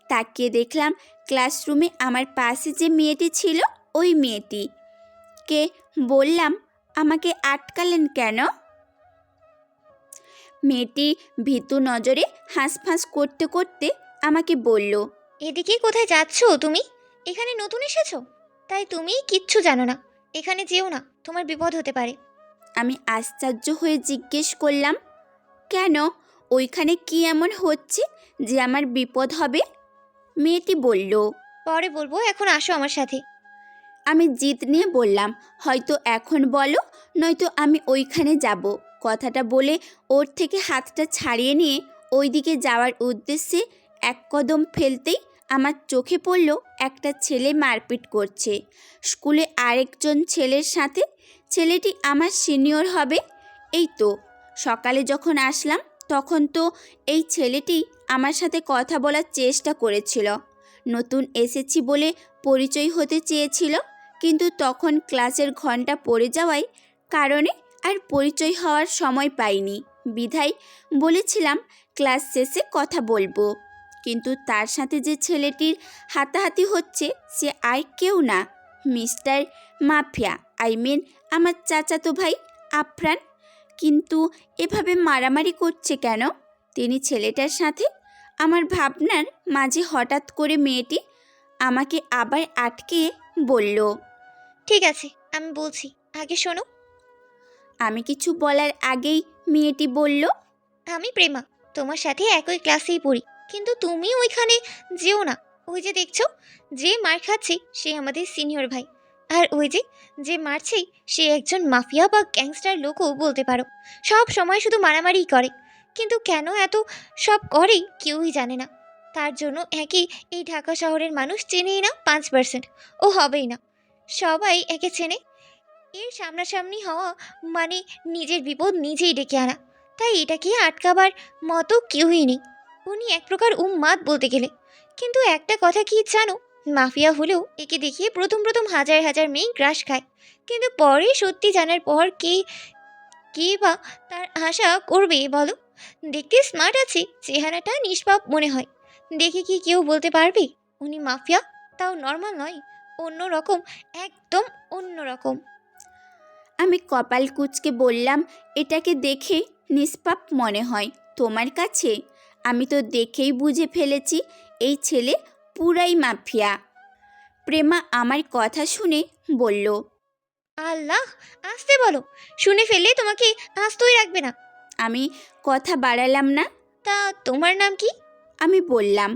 তাকিয়ে দেখলাম ক্লাসরুমে আমার পাশে যে মেয়েটি ছিল, ওই মেয়েটি। কে? বললাম, আমাকে আটকালেন কেন? মেয়েটি ভীতু নজরে হাঁসফাঁস করতে করতে আমাকে বলল, এদিকে কোথায় যাচ্ছ তুমি? এখানে নতুন এসেছো, তাই তুমি কিচ্ছু জানো না। এখানে যেও না, তোমার বিপদ হতে পারে। আমি আশ্চর্য হয়ে জিজ্ঞেস করলাম, কেন? ওইখানে কি এমন হচ্ছে যে আমার বিপদ হবে? মেয়েটি বলল, পরে বলবো, এখন আসো আমার সাথে। আমি জিদ নিয়ে বললাম, হয়তো এখন বলো, নয়তো আমি ওইখানে যাব। কথাটা বলে ওর থেকে হাতটা ছাড়িয়ে নিয়ে ওইদিকে যাওয়ার উদ্দেশ্যে এক কদম ফেলতেই আমার চোখে পড়ল একটা ছেলে মারপিট করছে স্কুলে আরেকজন ছেলের সাথে। ছেলেটি আমার সিনিয়র হবে। এই তো সকালে যখন আসলাম তখন তো এই ছেলেটি আমার সাথে কথা বলার চেষ্টা করেছিল। নতুন এসেছি বলে পরিচয় হতে চেয়েছিল, কিন্তু তখন ক্লাসের ঘন্টা পড়ে যাওয়ায় কারণে আর পরিচয় হওয়ার সময় পাইনি। বিধায় বলেছিলাম ক্লাস শেষে কথা বলবো। কিন্তু তার সাথে যে ছেলেটির হাতাহাতি হচ্ছে সে আর কেউ না, মিস্টার মাফিয়া, আমার চাচাতো ভাই আফরান। কিন্তু এভাবে মারামারি করছে কেন তিনি ছেলেটার সাথে? আমার ভাবনার মাঝে হঠাৎ করে মেয়েটি আমাকে আবার আটকে বলল, ঠিক আছে, আমি বলছি, আগে শোনো। আমি কিছু বলার আগেই মেয়েটি বলল, আমি প্রেমা, তোমার সাথে একই ক্লাসেই পড়ি, কিন্তু তুমি ওইখানে যেও না। ওই যে দেখছো, যে মার খাচ্ছে সে আমাদের সিনিয়র ভাই, আর ওই যে মারছে সে একজন মাফিয়া বা গ্যাংস্টার লোকও বলতে পারো। সব সময় শুধু মারামারিই করে, কিন্তু কেন এত সব করে কেউই জানে না। তার জন্য এই ঢাকা শহরের মানুষ চেনেই না 5%, ও হবেই না। সবাই একে চেনে। এর সামনাসামনি হওয়া মানে নিজের বিপদ নিজেই ডেকে আনা, তাই এটাকে আটকাবার মতো কেউই নেই। উনি এক প্রকার উম্মাদ বলতে গেলে। কিন্তু একটা কথা কি জানো, মাফিয়া হলেও একে দেখিয়ে প্রথম প্রথম হাজার হাজার মেয়ে গ্রাস খায়, কিন্তু পরে সত্যি জানার পর কে বা তার আশা করবে বলো? দেখতে স্মার্ট আছে, চেহারাটা নিষ্পাপ মনে হয়, দেখে কি কেউ বলতে পারবে উনি মাফিয়া? তাও নর্মাল নয়, অন্য রকম, একদম অন্য রকম। আমি কপাল কুঁচকে বললাম, এটাকে দেখে নিষ্পাপ মনে হয় তোমার কাছে? আমি তো দেখেই বুঝে ফেলেছি এই ছেলে পুরাই মাফিয়া। প্রেমা আমার কথা শুনে বলল, আল্লাহ, আসতে বলো, শুনে ফেললে তোমাকে আস্তই রাখবে না। আমি কথা বাড়ালাম না। তা তোমার নাম কি? আমি বললাম,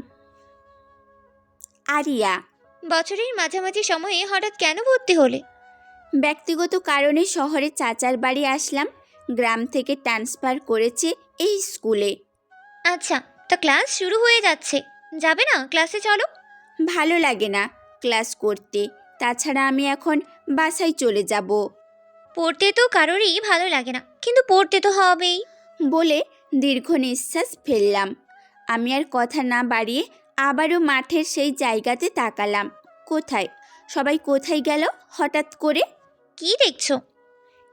আরিয়া। বছরের মাঝামাঝি সময়ে হঠাৎ কেন ভর্তি হলে? ব্যক্তিগত কারণে শহরে চাচার বাড়ি আসলাম। গ্রাম থেকে ট্রান্সফার করেছে এই স্কুলে। আচ্ছা, তা ক্লাস শুরু হয়ে যাচ্ছে, যাবে না ক্লাসে? চলো। ভালো লাগে না ক্লাস করতে, তাছাড়া আমি এখন বাসায় চলে যাব পড়তে তো কারোরই ভালো লাগে না, কিন্তু পড়তে তো হবেই। বলে দীর্ঘ নিঃশ্বাস ফেললাম। আমি আর কথা না বাড়িয়ে আবারও মাঠের সেই জায়গাতে তাকালাম। কোথায় সবাই কোথায় গেল হঠাৎ করে? কি দেখছো?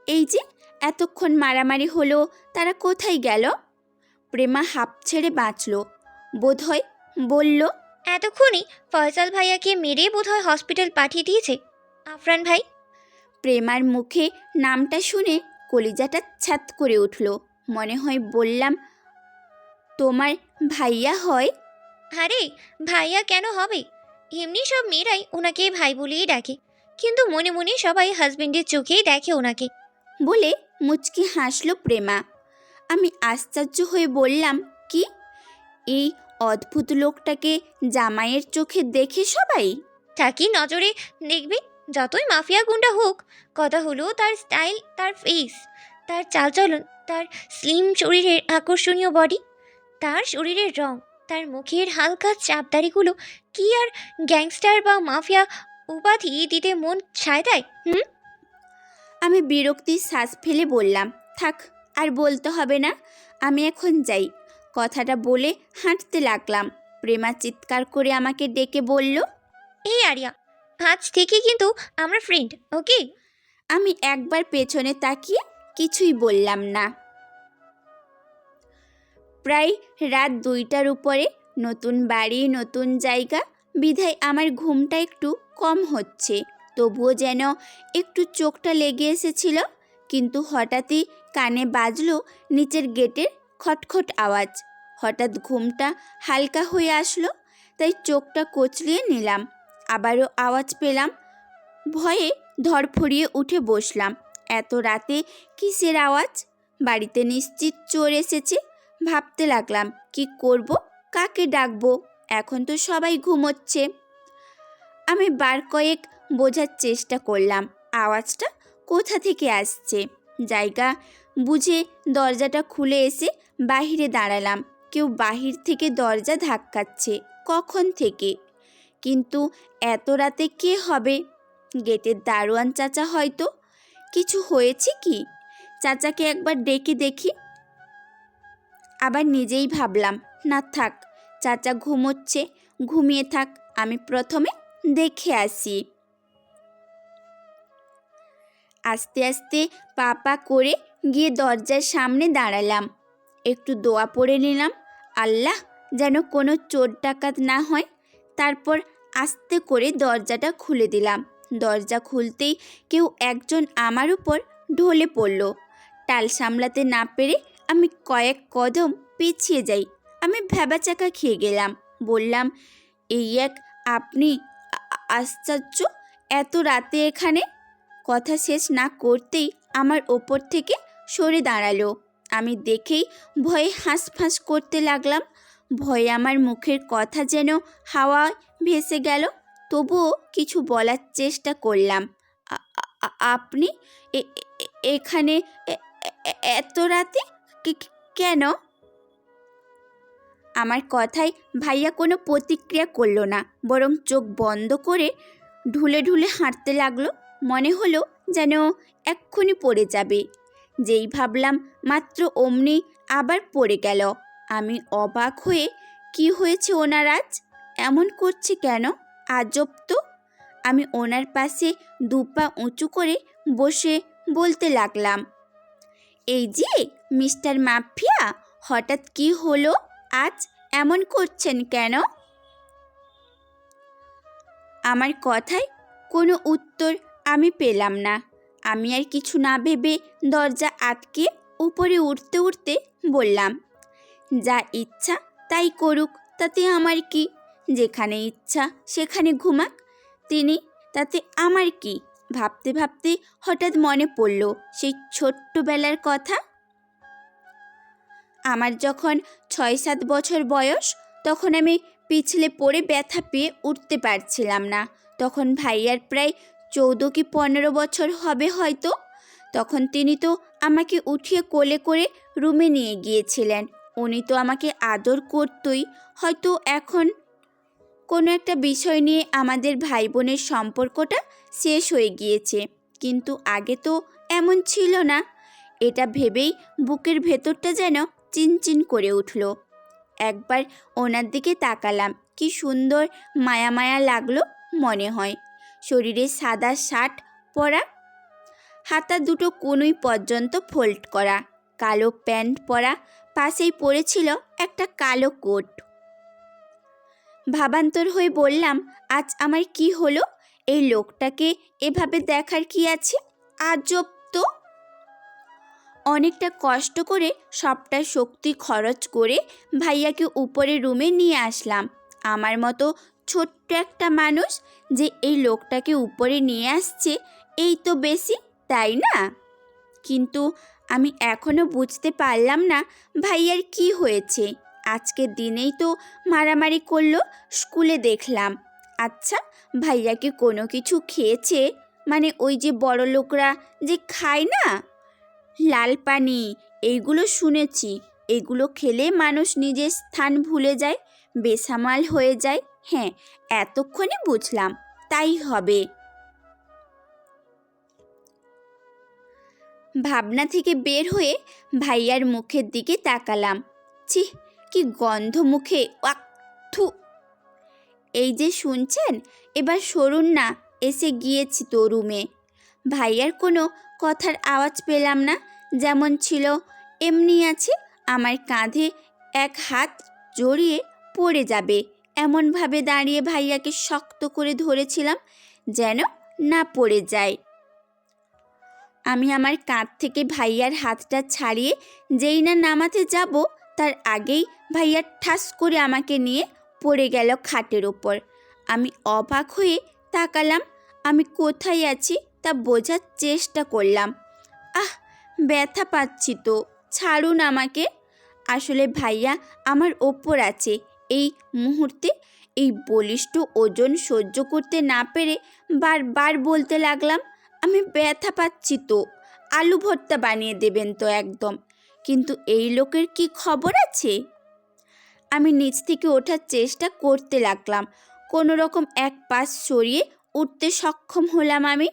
এই যে এতক্ষণ মারামারি হলো, তারা কোথায় গেল? প্রেমা হাঁপ ছেড়ে বাঁচল বোধহয়, বলল, এতক্ষণই ফয়সাল ভাইয়াকে মেরে বোধহয় হসপিটাল পাঠিয়ে দিয়েছে আফরান ভাই। প্রেমার মুখে নামটা শুনে কলিজাটা ছ্যাত করে উঠল। মনে হয় বললাম, তোমার ভাইয়া হয়? আরে ভাইয়া কেন হবে, এমনি সব মেয়েরাই ওনাকে ভাই বলেই ডাকে, কিন্তু মনে মনে সবাই হাজবেন্ডের চোখেই দেখে ওনাকে। বলে মুচকি হাসল প্রেমা। আমি আশ্চর্য হয়ে বললাম, কি? এই অদ্ভুত লোকটাকে জামাইয়ের চোখে দেখে সবাই? থাকি নজরে দেখবে, যতই মাফিয়া গুন্ডা হোক, কথা হলো তার স্টাইল, তার ফেস, তার চালচলন, তার স্লিম শরীরের আকর্ষণীয় বডি, তার শরীরের রং, তার মুখের হালকা চাপদারিগুলো কি আর গ্যাংস্টার বা মাফিয়া উপাধি দিতে মন ছায় দেয়? আমি বিরক্তির শ্বাস ফেলে বললাম, থাক, আর বলতে হবে না, আমি এখন যাই। কথাটা বলে হাঁটতে লাগলাম। প্রেমা চিৎকার করে আমাকে ডেকে বলল, এই আরিয়া, আজ থেকে কিন্তু আমরা ফ্রেন্ড, ওকে? আমি একবার পেছনে তাকিয়ে কিছুই বললাম না। প্রায় রাত 2টার উপরে। নতুন বাড়ি, নতুন জায়গা, বিধায় আমার ঘুমটা একটু কম হচ্ছে। তবুও যেন একটু চোখটা লেগে এসেছিল। কিন্তু হঠাৎই কানে বাজলো নিচের গেটের খটখট আওয়াজ। হঠাৎ ঘুমটা হালকা হয়ে আসলো, তাই চোখটা কচলিয়ে নিলাম। আবারও আওয়াজ পেলাম। ভয়ে ধরফড়িয়ে উঠে বসলাম। এত রাতে কিসের আওয়াজ? বাড়িতে নিশ্চিত চোর এসেছে। ভাবতে লাগলাম, কি করব, কাকে ডাকবো? এখন তো সবাই ঘুমোচ্ছে। আমি বার কয়েক বোঝার চেষ্টা করলাম আওয়াজটা কোথা থেকে আসছে। জায়গা বুঝে দরজাটা খুলে এসে বাহিরে দাঁড়ালাম। কেউ বাহির থেকে দরজা ধাক্কাচ্ছে কখন থেকে, কিন্তু এত রাতে কে হবে? গেটের দারোয়ান চাচা হয়তো। কিছু হয়েছে কি? চাচাকে একবার ডেকে দেখি। আবার নিজেই ভাবলাম, না থাক, চাচা ঘুমোচ্ছে, ঘুমিয়ে থাক, আমি প্রথমে দেখে আসি। আস্তে আস্তে পা পা করে গিয়ে দরজার সামনে দাঁড়ালাম। একটু দোয়া পড়ে নিলাম, আল্লাহ যেন কোনো চোর ডাকাত না হয়। তারপর আস্তে করে দরজাটা খুলে দিলাম। দরজা খুলতেই কেউ একজন আমার উপর ঢলে পড়ল। টাল সামলাতে না পেরে আমি কয়েক কদম পিছিয়ে যাই। আমি ভ্যাবাচাকা খেয়ে গেলাম। বললাম, এই এক আপনি? আশ্চর্য, এত রাতে এখানে? কথা শেষ না করতেই আমার ওপর থেকে সরে দাঁড়ালো। আমি দেখেই ভয়ে হাঁসফাঁস করতে লাগলাম। ভয়ে আমার মুখের কথা যেন হাওয়ায় ভেসে গেল। তবুও কিছু বলার চেষ্টা করলাম। আপনি এখানে এত রাতে কেন? আমার কথায় ভাইয়া কোনো প্রতিক্রিয়া করলো না, বরং চোখ বন্ধ করে ঢুলে ঢুলে হাঁটতে লাগলো। মনে হলো যেন এক্ষুনি পড়ে যাবে। যেই ভাবলাম মাত্র অমনি আবার পড়ে গেল। আমি অবাক হয়ে, কি হয়েছে ওনার আজ? এমন করছে কেন? আজব তো। আমি ওনার পাশে 2 পা উঁচু করে বসে বলতে লাগলাম, এই যে মিস্টার মাফিয়া, হঠাৎ কি হলো আজ? এমন করছেন কেন? আমার কথায় কোনো উত্তর আমি পেলাম না। আমি আর কিছু না ভেবে দরজা আটকে উপরে উঠতে উঠতে বললাম, যা ইচ্ছা তাই করুক, তাতে আমার কি? যেখানে ইচ্ছা সেখানে ঘুমাক তিনি, তাতে আমার কি? ভাবতে ভাবতে হঠাৎ মনে পড়ল সেই ছোট্টবেলার কথা। আমার যখন 6-7 বছর বয়স, তখন আমি পিছলে পড়ে ব্যথা পেয়ে উঠতে পারছিলাম না। তখন ভাইয়ার প্রায় 14 কি 15 বছর হবে হয়তো। তখন তিনি তো আমাকে উঠিয়ে কোলে করে রুমে নিয়ে গিয়েছিলেন। উনি তো আমাকে আদর করতই। হয়তো এখন কোনো একটা বিষয় নিয়ে আমাদের ভাই বোনের সম্পর্কটা শেষ হয়ে গিয়েছে, কিন্তু আগে তো এমন ছিল না। এটা ভেবেই বুকের ভেতরটা যেন চিনচিন করে উঠল। একবার ওনার দিকে তাকালাম, কি সুন্দর মায়া মায়া লাগলো মনে হয়। শরীরে সাদা শার্ট পরা, হাতা দুটো কনুই পর্যন্ত ফোল্ড করা, কালো প্যান্ট পরা, পাশেই পড়েছিল একটা কালো কোট। ভাবান্তর হয়ে বললাম, আজ আমার কি হলো? এই লোকটাকে এভাবে দেখার কি আছে? আজব তো। অনেকটা কষ্ট করে সবটা শক্তি খরচ করে ভাইয়াকে উপরে রুমে নিয়ে আসলাম। আমার মতো ছোট্ট একটা মানুষ যে এই লোকটাকে উপরে নিয়ে আসছে, এই তো বেশি, তাই না? কিন্তু আমি এখনো বুঝতে পারলাম না ভাইয়ার কি হয়েছে। আজকের দিনেই তো মারামারি করলো, স্কুলে দেখলাম। আচ্ছা, ভাইয়া কি কোনো কিছু খেয়েছে? মানে ওই যে বড় লোকরা যে খায় না, লাল পানি, এইগুলো শুনেছি। এগুলো খেলে মানুষ নিজের স্থান ভুলে যায়, বেসামাল হয়ে যায়। হ্যাঁ, এতক্ষণে বুঝলাম, তাই হবে। ভাবনা থেকে বের হয়ে ভাইয়ার মুখের দিকে তাকালাম। ছি, কি গন্ধ মুখে, ওয়াক, থু। এই যে শুনছেন, এবার সরুন না, এসে গিয়েছি তো রুমে। ভাইয়ার কোনো কথার আওয়াজ পেলাম না, যেমন ছিল এমনি আছে। আমার কাঁধে এক হাত জড়িয়ে পড়ে যাবে এমনভাবে দাঁড়িয়ে ভাইয়াকে শক্ত করে ধরেছিলাম যেন না পড়ে যায়। আমি আমার কাঁধ থেকে ভাইয়ার হাতটা ছাড়িয়ে যেই না নামাতে যাব, তার আগেই ভাইয়া ঠাস করে আমাকে নিয়ে পড়ে গেল খাটের ওপর। আমি অবাক হয়ে তাকালাম। আমি কোথায় আছি তা বোঝার চেষ্টা করলাম। আহ, ব্যথা পাচ্ছি তো, ছাড়ুন আমাকে। আসলে ভাইয়া আমার ওপর আছে এই মুহূর্তে। এই বলিষ্ঠ ওজন সহ্য করতে না পেরে বারবার বলতে লাগলাম, আমি ব্যথা পাচ্ছি তো, আলু ভর্তা বানিয়ে দেবেন তো একদম। কিন্তু এই লোকের কি খবর আছে? আমি নিচ থেকে ওঠার চেষ্টা করতে লাগলাম। কোনো রকম এক পাশ সরিয়ে উঠতে সক্ষম হলাম আমি।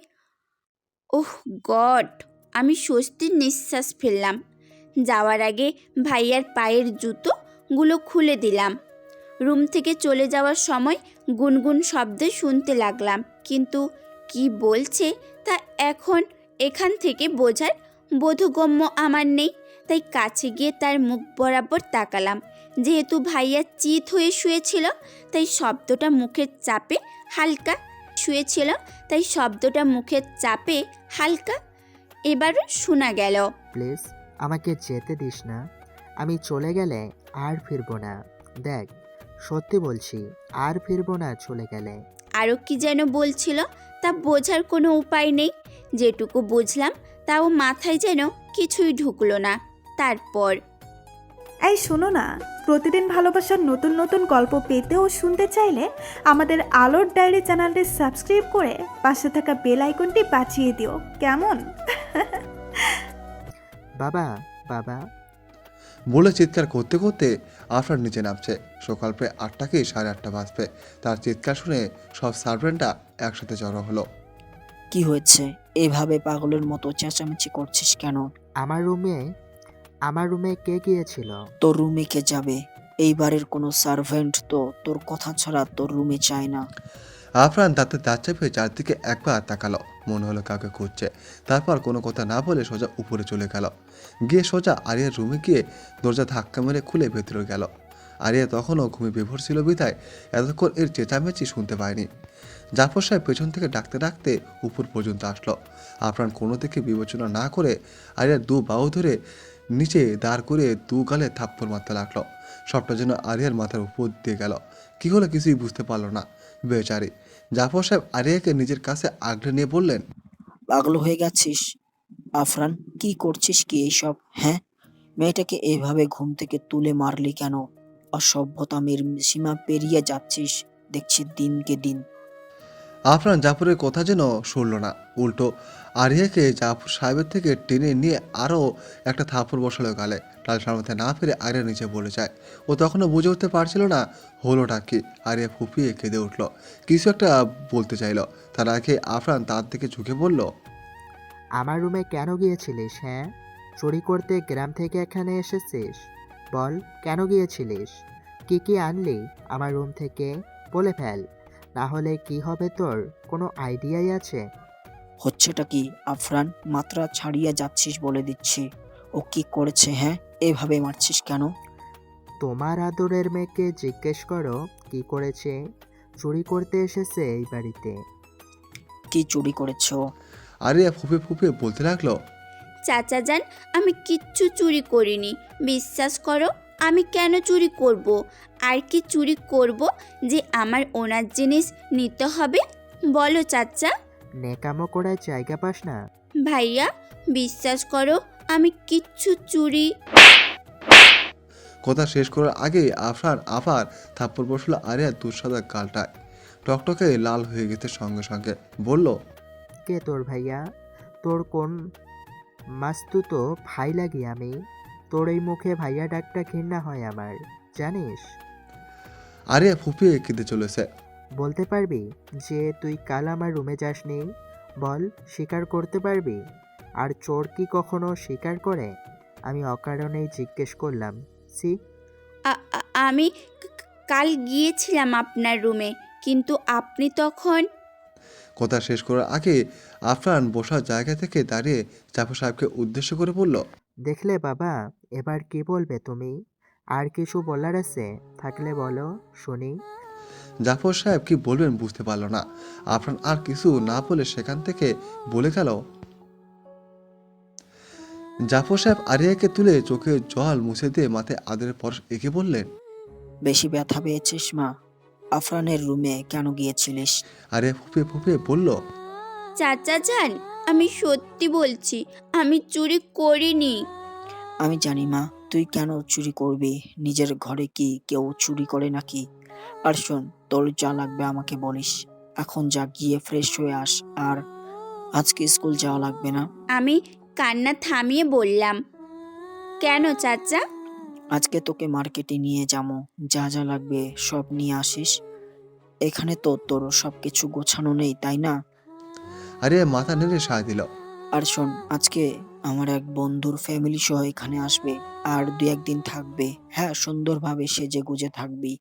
ওহ গড, আমি স্বস্তির নিঃশ্বাস ফেললাম। যাওয়ার আগে ভাইয়ার পায়ের জুতোগুলো খুলে দিলাম। রুম থেকে চলে যাওয়ার সময় গুনগুন শব্দে শুনতে লাগলাম, কিন্তু কি বলছে তা এখান থেকে বোঝার বোধগম্য আমার নেই। তাই কাছে গিয়ে তার মুখ বরাবর তাকালাম। যেহেতু ভাইয়া চিত হয়ে শুয়েছিল, তাই শব্দটা মুখের চাপে হালকা এবারও শোনা গেল। প্লিজ আমাকে যেতে দিস না, আমি চলে গেলে আর ফিরবো না। দেখ, সত্যি বলছি, আর ফিরবো না চলে গেলে। আরও কি যেন বলছিল, তা বোঝার কোনো উপায় নেই। যেটুকু বুঝলাম তাও মাথায় যেন কিছুই ঢুকলো না। তারপর এই শোনো না, প্রতিদিন ভালোবাসার নতুন নতুন গল্প পেতে ও শুনতে চাইলে আমাদের আলোর ডায়েরি চ্যানেলটি সাবস্ক্রাইব করে পাশে থাকা বেল আইকনটি বাজিয়ে দিও, কেমন? বাবা, বাবা। বলে চিৎকার করতে করতে আফরান নিচে নামছে। সকাল প্রায় 8টা কি 8:30 বাজবে। তার চিৎকার শুনে সব সার্ভেন্টরা একসাথে জড়ো হলো। কি হয়েছে? এভাবে পাগলের মতো চেঁচামেচি করছিস কেন? আমার রুমে কে গিয়েছিল? তোর রুমে কে যাবে? এই বাড়ির কোনো সার্ভেন্ট তো তোর কথা ছাড়া তোর রুমে চায় না। আফরান দাঁতে দাঁত চেপে চারদিকে একবার তাকালো, মনে হলো কাউকে খুঁজছে। তারপর কোনো কথা না বলে সোজা উপরে চলে গেল। গিয়ে সোজা আরিয়ার রুমে গিয়ে দরজা ধাক্কা মেরে খুলে ভেতরে গেল। আরিয়া তখনও ঘুমে বিভোর ছিল বিধায় এতক্ষণ এর চেঁচামেচি শুনতে পায়নি। জাফর সাহেব পেছন থেকে ডাকতে ডাকতে উপর পর্যন্ত আসলো। আফরান কোনো দিকে বিবেচনা না করে আরিয়ার দু বাহু ধরে নিচে দাঁড় করে দু গালে থাপ্পড় মারতে লাগলো। সবটা যেন আরিয়ার মাথার উপর দিয়ে গেল। কি হলো কিছুই বুঝতে পারলো না বেচারি। জাফর সাহেব আরিয়াকে নিজের কাছে আগলে নিয়ে বললেন, পাগল হয়ে গেছিস আফরান? কি করছিস কি এইসব? হ্যাঁ, মেয়েটাকে এইভাবে ঘুম থেকে তুলে মারলি কেন? অসভ্যতামের সীমা পেরিয়ে যাচ্ছিস দেখছি দিনকে দিন। আফরান জাফরের কথা যেন শুনল না, উল্টো আরিয়াকে জাফর সাহেবের থেকে টেনে নিয়ে আরও একটা থাপ্পড় বসালো গালে। টাল সামলাতে না পেরে আরিয়া নিচে পড়ে যায়। ও তখনও বুঝে উঠতে পারছিল না হলোটা কি। আরিয়া ফুপিয়ে কেঁদে উঠল, কিছু একটা বলতে চাইল। তার আগে আফরান তার দিকে ঝুঁকে বলল, আমার রুমে কেন গিয়েছিলিস? হ্যাঁ, চুরি করতে গ্রাম থেকে এখানে এসেছিস? বল, কেন গিয়েছিলিস? কি কি আনলি আমার রুম থেকে? বলে ফেল, না হলে কি হবে তোর কোনো আইডিয়াই আছে? হচ্ছেটা কি আফরান? মাত্রা ছাড়িয়ে যাচ্ছিস বলে দিচ্ছি। ও কি করেছে? হ্যাঁ, এভাবে মারছিস কেন? তোমার আদরের মেয়েকে জিজ্ঞেস করো কি করেছে। চুরি করতে এসেছে এই বাড়িতে। কি চুরি করেছো? আরিয়া ফুপে ফুপিয়ে বলতে লাগলো, চাচা যান, আমি কিচ্ছু চুরি করিনি, বিশ্বাস করো। আমি কেন চুরি করব? আর কি চুরি করব যে আমার ওনার জিনিস নিতে হবে? বলো চাচা। নেকামো করার জায়গা পাস না? ভাইয়া, বিশ্বাস করো, আমি কিচ্ছু চুরি। কথা শেষ করার আগেই আফরান আবার থাপ্পড় বসলো আরিয়ার দুঃসাদা গালটায়। টকটকে লাল হয়ে গেছে সঙ্গে সঙ্গে। বলল, কে তোর ভাইয়া? তোর কোন মাস্তুতো ভাই লাগি আমি? তোর এই মুখে ভাইয়া ডাকটা ঘৃণা হয় আমার, জানিস? আরিয়া ফুপিয়ে কেঁদে চলেছে। বলতে পারবি যে তুই কাল আমার রুমে যাসনি? বল, স্বীকার করতে পারবি? আর চোর কি কখনো স্বীকার করে? আমি অকারণেই জিজ্ঞেস করলাম। সি। আমি কাল গিয়েছিলাম আপনার রুমে, কিন্তু আপনি তখন। কথা শেষ করার আগে আফরান বসার জায়গা থেকে দাঁড়িয়ে জাফর সাহেবকে উদ্দেশ্য করে বলল, দেখলে বাবা, এবার কি বলবে তুমি? আর কিছু বলার আছে থাকলে বলো, শুনি। জাফর সাহেব কি বলবেন বুঝতে পারল না। আফরান আর কিছু না বলে সেখান থেকে বলে গেল। জাফর সাহেব আরিয়াকে তুলে চোখে জল মুছে দিয়ে মাথায় আদরের পরশ এঁকে বললেন, বেশি ব্যথা পেয়েছিস মা? আফরানের রুমে কেন গিয়েছিলিস? আরিয়া ফুপিয়ে ফুপিয়ে বলল, চাচা যান, আমি সত্যি বলছি, আমি চুরি করিনি। আমি জানি মা, তুই কেন চুরি করবি? নিজের ঘরে কি কেউ চুরি করে নাকি? আর শোন, তোর যা লাগবে আমাকে বলিস। এখন যা, গিয়ে ফ্রেশ হয়ে আস। আর আজকে স্কুল যাওয়া লাগবে না। আমি কান্না থামিয়ে বললাম, কেন চাচা? আজকে তোকে মার্কেটে নিয়ে যাবো, যা যা লাগবে সব নিয়ে আসিস। এখানে তো তোর সবকিছু গোছানো নেই, তাই না? আরিয়া মাথা নেড়ে সায় দিল। আর শোন, আজকে আমার এক বন্ধুর ফ্যামিলি সহ এখানে আসবে, আর 2-1 দিন থাকবে। হ্যাঁ, সুন্দরভাবে সেজে গুজে থাকবি।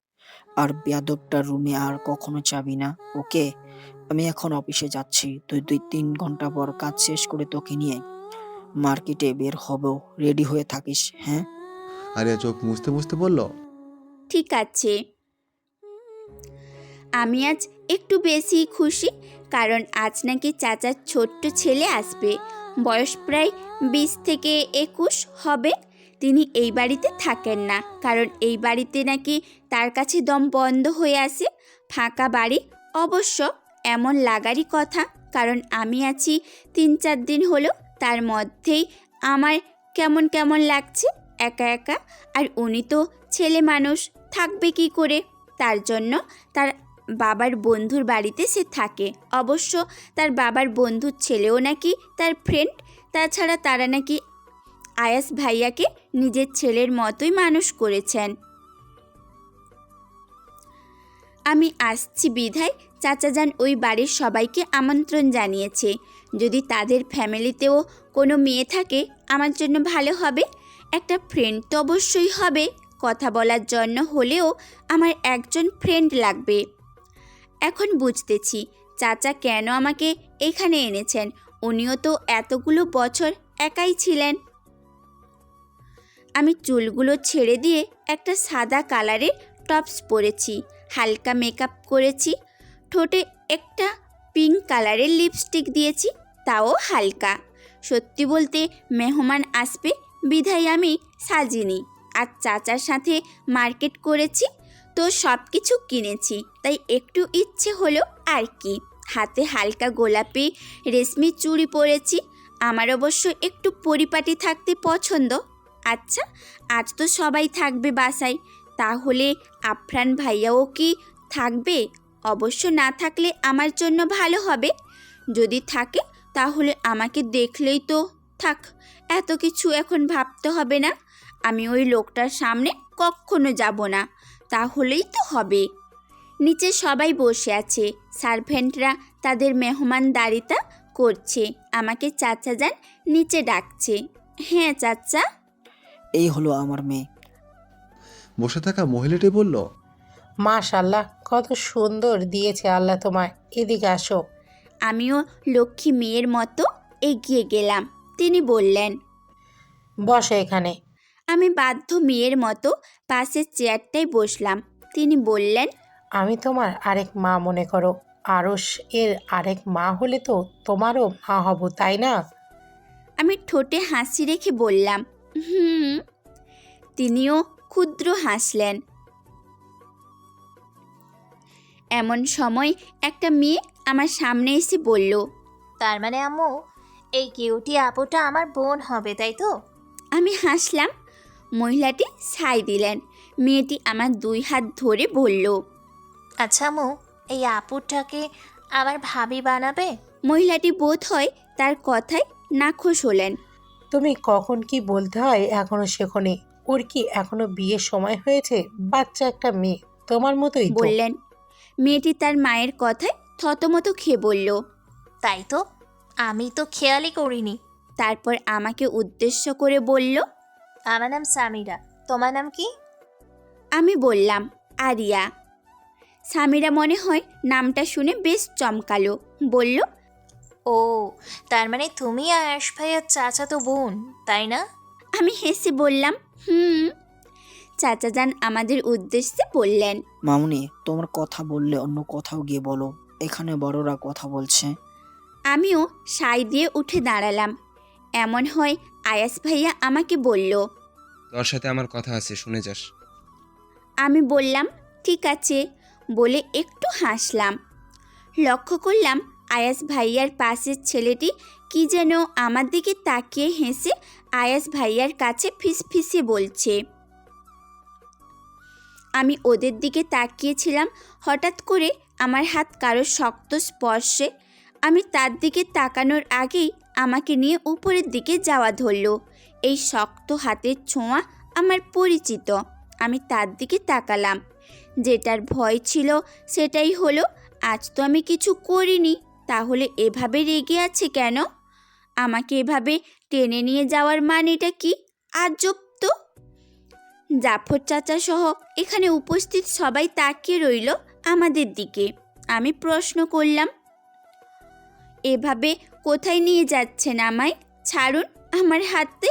আর বেয়াদবটার রুমে আর কখনো যাবি না, ওকে? আমি এখন অফিসে যাচ্ছি। তুই 2-3 ঘন্টা পর কাজ শেষ করে তোকে নিয়ে মার্কেটে বের হব, রেডি হয়ে থাকিস, হ্যাঁ? আরিয়া চোখ মুছতে মুছতে বলল, ঠিক আছে। আমি আজ একটু বেশি খুশি, কারণ আজ নাকি চাচার ছোট্ট ছেলে আসবে। বয়স প্রায় 20 থেকে 21 হবে। তিনি এই বাড়িতে থাকেন না, কারণ এই বাড়িতে নাকি তার কাছে দম বন্ধ হয়ে আসে। ফাঁকা বাড়ি অবশ্য এমন লাগারই কথা, কারণ আমি আছি 3-4 দিন হলো। তার মধ্যেই আমার কেমন কেমন লাগছে, একা একা। আর উনি তো ছেলে মানুষ, থাকবে কি করে? তার জন্য তার বাবার বন্ধুর বাড়িতে সে থাকে। অবশ্য তার বাবার বন্ধুর ছেলেও নাকি তার ফ্রেন্ড। তাছাড়া তারা নাকি আয়াস ভাইয়াকে নিজের ছেলের মতোই মানুষ করেছেন। আমি আসছি বিধায় চাচাজান ওই বাড়ির সবাইকে আমন্ত্রণ জানিয়েছে। যদি তাদের ফ্যামিলিতেও কোনো মেয়ে থাকে আমার জন্য ভালো হবে। একটা ফ্রেন্ড তো অবশ্যই হবে, কথা বলার জন্য হলেও আমার একজন ফ্রেন্ড লাগবে। এখন বুঝতেছি চাচা কেন আমাকে এখানে এনেছেন। উনিও তো এতগুলো বছর একাই ছিলেন। আমি চুলগুলো ছেড়ে দিয়ে একটা সাদা কালারের টপস পরেছি, হালকা মেকআপ করেছি, ঠোঁটে একটা পিঙ্ক কালারের লিপস্টিক দিয়েছি, তাও হালকা। সত্যি বলতে মেহমান আসবে বিধায় আমি সাজিনি। আর চাচার সাথে মার্কেট করেছি, তো সব কিছু কিনেছি, তাই একটু ইচ্ছে হলো আর কি। হাতে হালকা গোলাপি রেশমি চুড়ি পরেছি। আমার অবশ্য একটু পরিপাটি থাকতে পছন্দ। আচ্ছা, আজ তো সবাই থাকবে বাসায়, তাহলে আফরান ভাইয়াও কি থাকবে? অবশ্য না থাকলে আমার জন্য ভালো হবে, যদি থাকে তাহলে আমাকে দেখলেই তো থাক, এত কিছু এখন ভাবতে হবে না। আমি ওই লোকটার সামনে কখনো যাব না, তাহলেই তো হবে। নিচে সবাই বসে আছে, সার্ভেন্টরা তাদের মেহমানদারিতা করছে। আমাকে চাচা যান নিচে ডাকছে। হ্যাঁ চাচা। এই হলো আমার মেয়ে। বসে থাকা মহিলাটি বলল, মাশাল্লাহ, কত সুন্দর দিয়েছে আল্লাহ তোমায়। এদিকে আসো। আমিও লক্ষ্মী মেয়ের মতো এগিয়ে গেলাম। তিনি বললেন, বসো এখানে। আমি বাধ্য মেয়ের মতো পাশের চেয়ারটায় বসলাম। তিনি বললেন, আমি তোমার আরেক মা মনে করো। আরশ এর আরেক মা হলে তো তোমারও মা হব, তাই না? আমি ঠোঁটে হাসি রেখে বললাম, হুম। তিনিও ক্ষুদ্র হাসলেন। এমন সময় একটা মেয়ে আমার সামনে এসে বলল, তার মানে আম্মু, এই কিউটি আপুটা আমার বোন হবে, তাই তো? আমি হাসলাম। মহিলাটি সাই দিলেন। মেয়েটি আমার 2 হাত ধরে বলল, আচ্ছা আম্মু, এই আপুটাকে আমার ভাবি বানাবে? মহিলাটি বোধ হয় তার কথায় নাখোশ হলেন। তুমি কখন কি বলতে হয় এখনো শেখনি। ওর কি এখনো বিয়ের সময় হয়েছে? বাচ্চা একটা মেয়ে, তোমার মতোই তো। বললেন। মেয়েটি তার মায়ের কথায় থতমত খেয়ে বলল, তাই তো, আমি তো খেয়ালই করিনি। তারপর আমাকে উদ্দেশ্য করে বলল, আমার নাম সামিরা, তোমার নাম কি? আমি বললাম, আরিয়া। সামিরা মনে হয় নামটা শুনে বেশ চমকালো, বলল, ও, তার মানে তুমি আয়াস ভাইয়ার চাচাতো বোন, তাই না? আমি হেসে বললাম, হুম। চাচা যান আমাদের উদ্দেশ্যে বললেন, মামুনি, তোমার কথা বললে অন্য কোথাও গিয়ে বলো, এখানে বড়রা কথা বলছে। আমিও সাই দিয়ে উঠে দাঁড়ালাম। এমন হয় আয়াস ভাইয়া আমাকে বলল, তোর সাথে আমার কথা আছে, শুনে যাস। আমি বললাম, ঠিক আছে বলে একটু হাসলাম। লক্ষ্য করলাম আয়াস ভাইয়ার পাশের ছেলেটি কি যেন আমার দিকে তাকিয়ে হেসে আয়াস ভাইয়ার কাছে ফিসফিসে বলছে। আমি ওদের দিকে তাকিয়েছিলাম। হঠাৎ করে আমার হাত কারোর শক্ত স্পর্শে আমি তার দিকে তাকানোর আগেই আমাকে নিয়ে উপরের দিকে যাওয়া ধরল। এই শক্ত হাতের ছোঁয়া আমার পরিচিত। আমি তার দিকে তাকালাম। যেটার ভয় ছিল সেটাই হলো, আজ তো আমি কিছু করিনি, তাহলে এভাবে রেগে আছে কেন? আমাকে এভাবে টেনে নিয়ে যাওয়ার মানেটা কি? আজব তো। জাফর চাচা সহ এখানে উপস্থিত সবাই তাকিয়ে রইল আমাদের দিকে। আমি প্রশ্ন করলাম, এভাবে কোথায় নিয়ে যাচ্ছেন আমায়? ছাড়ুন আমার হাতে,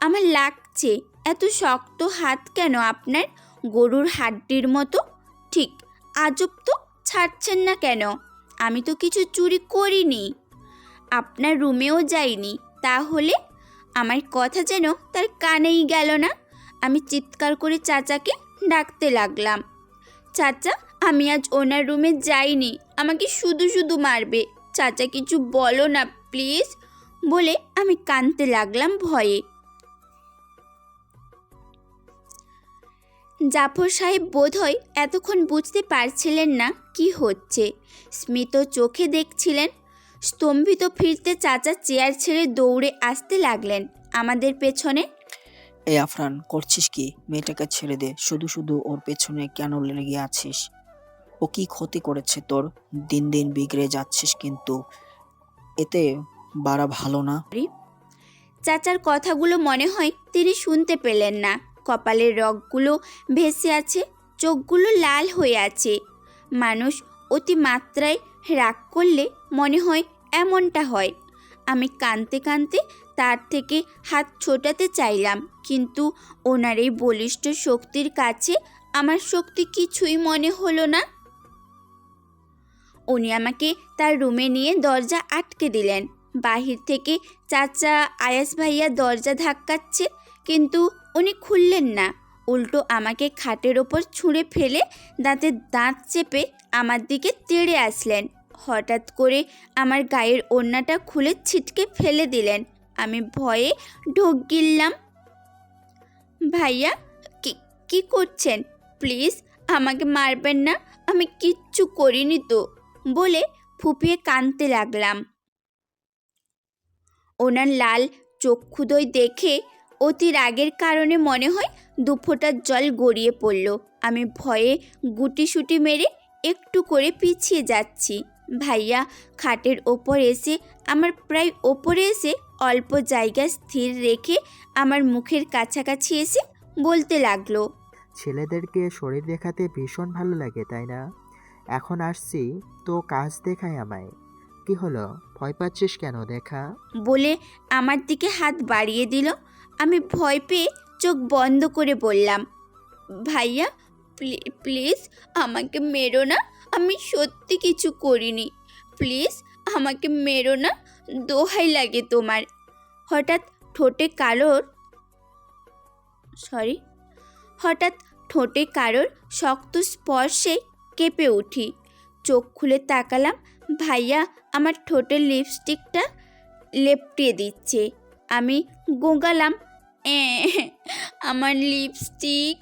আমার লাগছে। এত শক্ত হাত কেন আপনার? গরুর হাড্ডির মতো। ঠিক, আজব তো, ছাড়ছেন না কেন? আমি তো কিছু চুরি করিনি, আপনার রুমেও যাইনি। তাহলে? আমার কথা যেন তার কানেই গেল না। আমি চিৎকার করে চাচাকে ডাকতে লাগলাম, চাচা, আমি আজ ওনার রুমে যাইনি, আমাকে শুধু শুধু মারবে। চাচা কিছু বলো না প্লিজ, বলে আমি কাঁদতে লাগলাম ভয়ে। জাফর সাহেব বোধহয় এতক্ষণ বুঝতে পারছিলেন না কি হচ্ছে। স্মিত চোখে দেখছিলেন। স্তম্ভিত ফিরতে চাচা চেয়ার ছেড়ে দৌড়ে আসতে লাগলেন আমাদের পেছনে। এই আফরান, করছিস কি? মেয়েটাকে ছেড়ে দে, শুধু শুধু ওর পেছনে কেন লেগে আছিস? ও কি ক্ষতি করেছে তোর? দিন দিন বিগড়ে যাচ্ছিস, কিন্তু এতে বাড়া ভালো না। চাচার কথাগুলো মনে হয় তিনি শুনতে পেলেন না। কপালের রগগুলো ভেসে আছে, চোখগুলো লাল হয়ে আছে। মানুষ অতি মাত্রায় রাগ করলে মনে হয় এমনটা হয়। আমি কাঁদতে কাঁদতে তার থেকে হাত ছোটাতে চাইলাম, কিন্তু ওনার এই বলিষ্ঠ শক্তির কাছে আমার শক্তি কিছুই মনে হলো না। উনি আমাকে তার রুমে নিয়ে দরজা আটকে দিলেন। বাহির থেকে চাচা আয়াস ভাইয়া দরজা ধাক্কাচ্ছে, কিন্তু উনি খুললেন না। উল্টো আমাকে খাটের ওপর ছুঁড়ে ফেলে দাঁতে দাঁত চেপে আমার দিকে তেড়ে আসলেন। হঠাৎ করে আমার গায়ের ওড়নাটা খুলে ছিটকে ফেলে দিলেন। আমি ভয়ে ঢোক গিললাম। ভাইয়া, কি করছেন? প্লিজ আমাকে মারবেন না, আমি কিচ্ছু করিনি তো বলে ফুপিয়ে কাঁদতে লাগলাম। ওনার লাল চক্ষুদ্বয় দেখে অতি রাগের কারণে মনে হয় দুফোঁটা জল গড়িয়ে পড়ল। আমি ভয়ে গুটিসুটি মেরে একটু করে পিছিয়ে যাচ্ছি। ভাইয়া খাটের ওপর এসে আমার প্রায় ওপরে এসে অল্প জায়গা স্থির রেখে আমার মুখের কাছাকাছি এসে বলতে লাগলো, ছেলেদেরকে শরীর দেখাতে ভীষণ ভালো লাগে তাই না? এখন আসছি তো কাজ দেখায় আমায়। কি হলো, ভয় পাচ্ছিস কেন দেখা? বলে আমার দিকে হাত বাড়িয়ে দিল। আমি ভয় পেয়ে চোখ বন্ধ করে বললাম, ভাইয়া প্লিজ আমাকে মেরো না, আমি সত্যি কিছু করিনি, প্লিজ আমাকে মেরো না, দোহাই লাগে তোমার। হঠাৎ ঠোঁটে কারোর শক্ত স্পর্শে কেঁপে উঠি। চোখ খুলে তাকালাম, ভাইয়া আমার ঠোঁটের লিপস্টিকটা লেপটিয়ে দিচ্ছে। আমি গোঙালাম, আমার লিপস্টিক।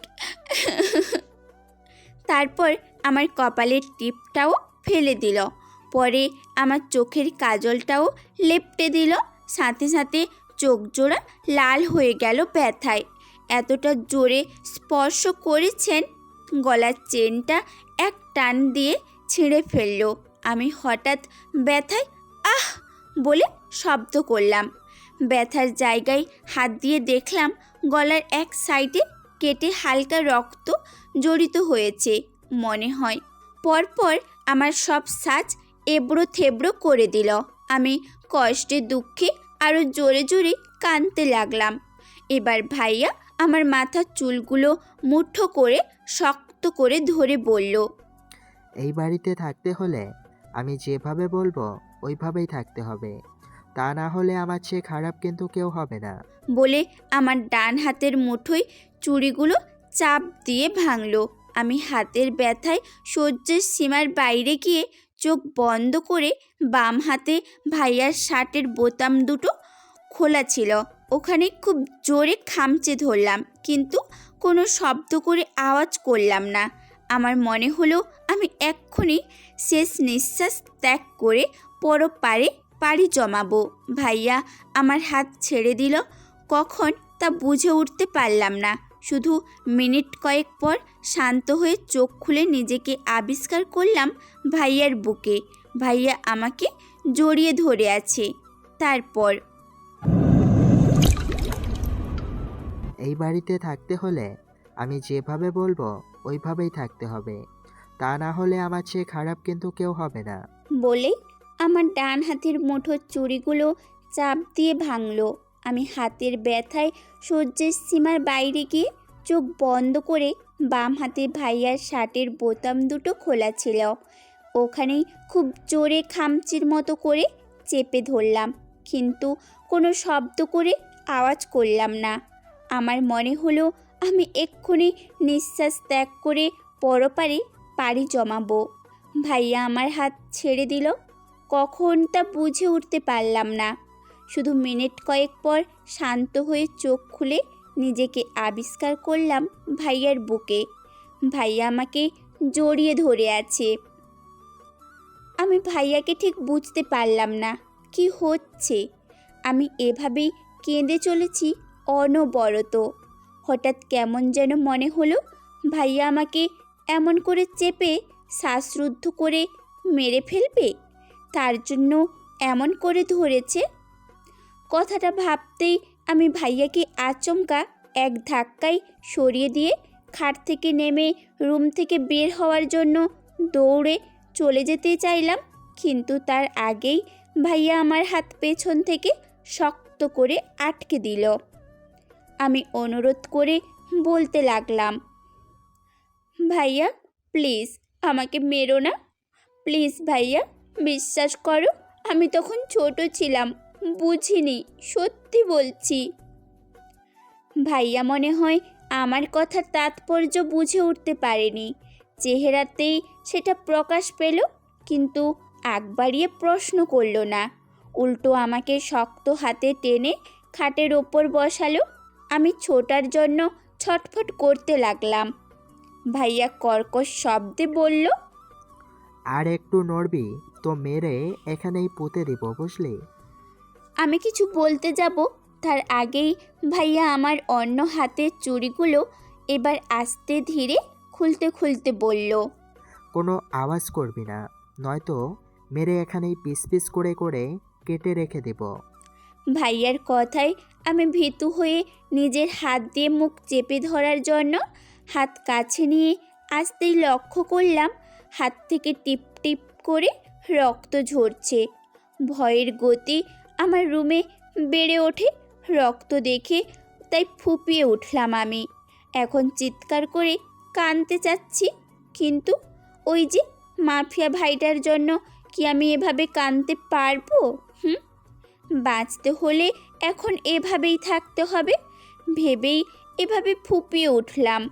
তারপর আমার কপালের টিপটাও ফেলে দিল, পরে আমার চোখের কাজলটাও লেপটে দিল। সাথে সাথে চোখ জোড়া লাল হয়ে গেল ব্যথায়। এতটা জোরে স্পর্শ করেছেন, গলার চেনটা এক টান দিয়ে ছিঁড়ে ফেলল। আমি হঠাৎ ব্যথায় আহ বলে শব্দ করলাম। ব্যথার জায়গায় হাত দিয়ে দেখলাম গলার এক সাইডে কেটে হালকা রক্ত জড়িত হয়েছে মনে হয়। পরপর আমার সব সাজ এবড়ো থেবড়ো করে দিল। আমি কষ্টে দুঃখে আরও জোরে জোরে কাঁদতে লাগলাম। এবার ভাইয়া আমার মাথার চুলগুলো মুঠো করে শক্ত করে ধরে বলল, এই বাড়িতে থাকতে হলে আমি যেভাবে বলবো ওইভাবেই থাকতে হবে, তা না হলে আমার চেয়ে খারাপ কিন্তু কেউ হবে না। বলে আমার ডান হাতের মুঠোয় চুড়িগুলো চাপ দিয়ে ভাঙল। আমি হাতের ব্যথায় সহ্যের সীমার বাইরে গিয়ে চোখ বন্ধ করে বাম হাতে ভাইয়ার শার্টের বোতাম দুটো খোলা ছিল, ওখানে খুব জোরে খামচে ধরলাম, কিন্তু কোনো শব্দ করে আওয়াজ করলাম না। আমার মনে হলো আমি এক্ষুনি শেষ নিঃশ্বাস ত্যাগ করে পরপারে পাড়ি জমাবো। ভাইয়া আমার হাত ছেড়ে দিল কখন তা বুঝে উঠতে পারলাম না। শুধু মিনিট কয়েক পর শান্ত হয়ে চোখ খুলে নিজেকে আবিষ্কার করলাম ভাইয়ার বুকে। ভাইয়া আমাকে জড়িয়ে ধরে আছে। তারপর এই বাড়িতে থাকতে হলে আমি যেভাবে বলবো ওইভাবেই থাকতে হবে, তা না হলে আমার চেয়ে খারাপ কিন্তু কেউ হবে না। বলে আমার ডান হাতের মুঠোর চুড়িগুলো চাপ দিয়ে ভাঙলো। আমি হাতের ব্যথায় সহ্যের সীমার বাইরে গিয়ে চোখ বন্ধ করে বাম হাতে ভাইয়ার শার্টের বোতাম দুটো খোলা ছিল, ওখানেই খুব জোরে খামচির মতো করে চেপে ধরলাম, কিন্তু কোনো শব্দ করে আওয়াজ করলাম না। আমার মনে হলো আমি এক্ষুনি নিঃশ্বাস ত্যাগ করে পরপারে পাড়ি জমাবো। ভাইয়া আমার হাত ছেড়ে দিল কখন তা বুঝে উঠতে পারলাম না। শুধু মিনিট কয়েক পর শান্ত হয়ে চোখ খুলে নিজেকে আবিষ্কার করলাম ভাইয়ার বুকে। ভাইয়া আমাকে জড়িয়ে ধরে আছে। আমি ভাইয়াকে ঠিক বুঝতে পারলাম না কি হচ্ছে। আমি এভাবেই কেঁদে চলেছি অনবরত। হঠাৎ কেমন যেন মনে হলো ভাইয়া আমাকে এমন করে চেপে শ্বাসরুদ্ধ করে মেরে ফেলবে, তার জন্য এমন করে ধরেছে। কথাটা ভাবতেই আমি ভাইয়াকে আচমকা এক ধাক্কায় সরিয়ে দিয়ে খাট থেকে নেমে রুম থেকে বের হওয়ার জন্য দৌড়ে চলে যেতে চাইলাম, কিন্তু তার আগেই ভাইয়া আমার হাত পেছন থেকে শক্ত করে আটকে দিল। আমি অনুরোধ করে বলতে লাগলাম, ভাইয়া প্লিজ আমাকে মেরো না, প্লিজ ভাইয়া, বিশ্বাস করো আমি তখন ছোট ছিলাম, বুঝিনি, সত্যি বলছি। ভাইয়া মনে হয় আমার কথার তাৎপর্য বুঝে উঠতে পারেনি। চেহারাতেই সেটা প্রকাশ পেল, কিন্তু আগ বাড়িয়ে প্রশ্ন করল না, উল্টো আমাকে শক্ত হাতে টেনে খাটের ওপর বসালো। আমি ছোটার জন্য ছটফট করতে লাগলাম। ভাইয়া কর্কশ শব্দে বলল, আর একটু নড়বি তো মেরে এখানেই পুঁতে দিব, বুঝলি? আমি কিছু বলতে যাব তার আগেই ভাইয়া আমার অন্য হাতের চুড়িগুলো এবার আস্তে ধীরে খুলতে খুলতে বলল, কোনো আওয়াজ করবি না, নয়তো মেরে এখানেই পিস পিস করে করে কেটে রেখে দেব। ভাইয়ার কথায় আমি ভীতু হয়ে নিজের হাত দিয়ে মুখ চেপে ধরার জন্য হাত কাছে নিয়ে আস্তেই লক্ষ্য করলাম হাত থেকে টিপ টিপ করে রক্ত ঝরছে। ভয়ের গতি আমার রুমে বেড়ে ওঠে। রক্ত দেখে তাই ফুপিয়ে উঠলাম আমি। এখন চিৎকার করে কাঁদতে চাচ্ছি, কিন্তু ওই যে মাফিয়া ভাইটার জন্য কি আমি এভাবে কাঁদতে পারবো? বাঁচতে হলে এখন এভাবেই থাকতে হবে ভেবেই এভাবে ফুপিয়ে উঠলাম।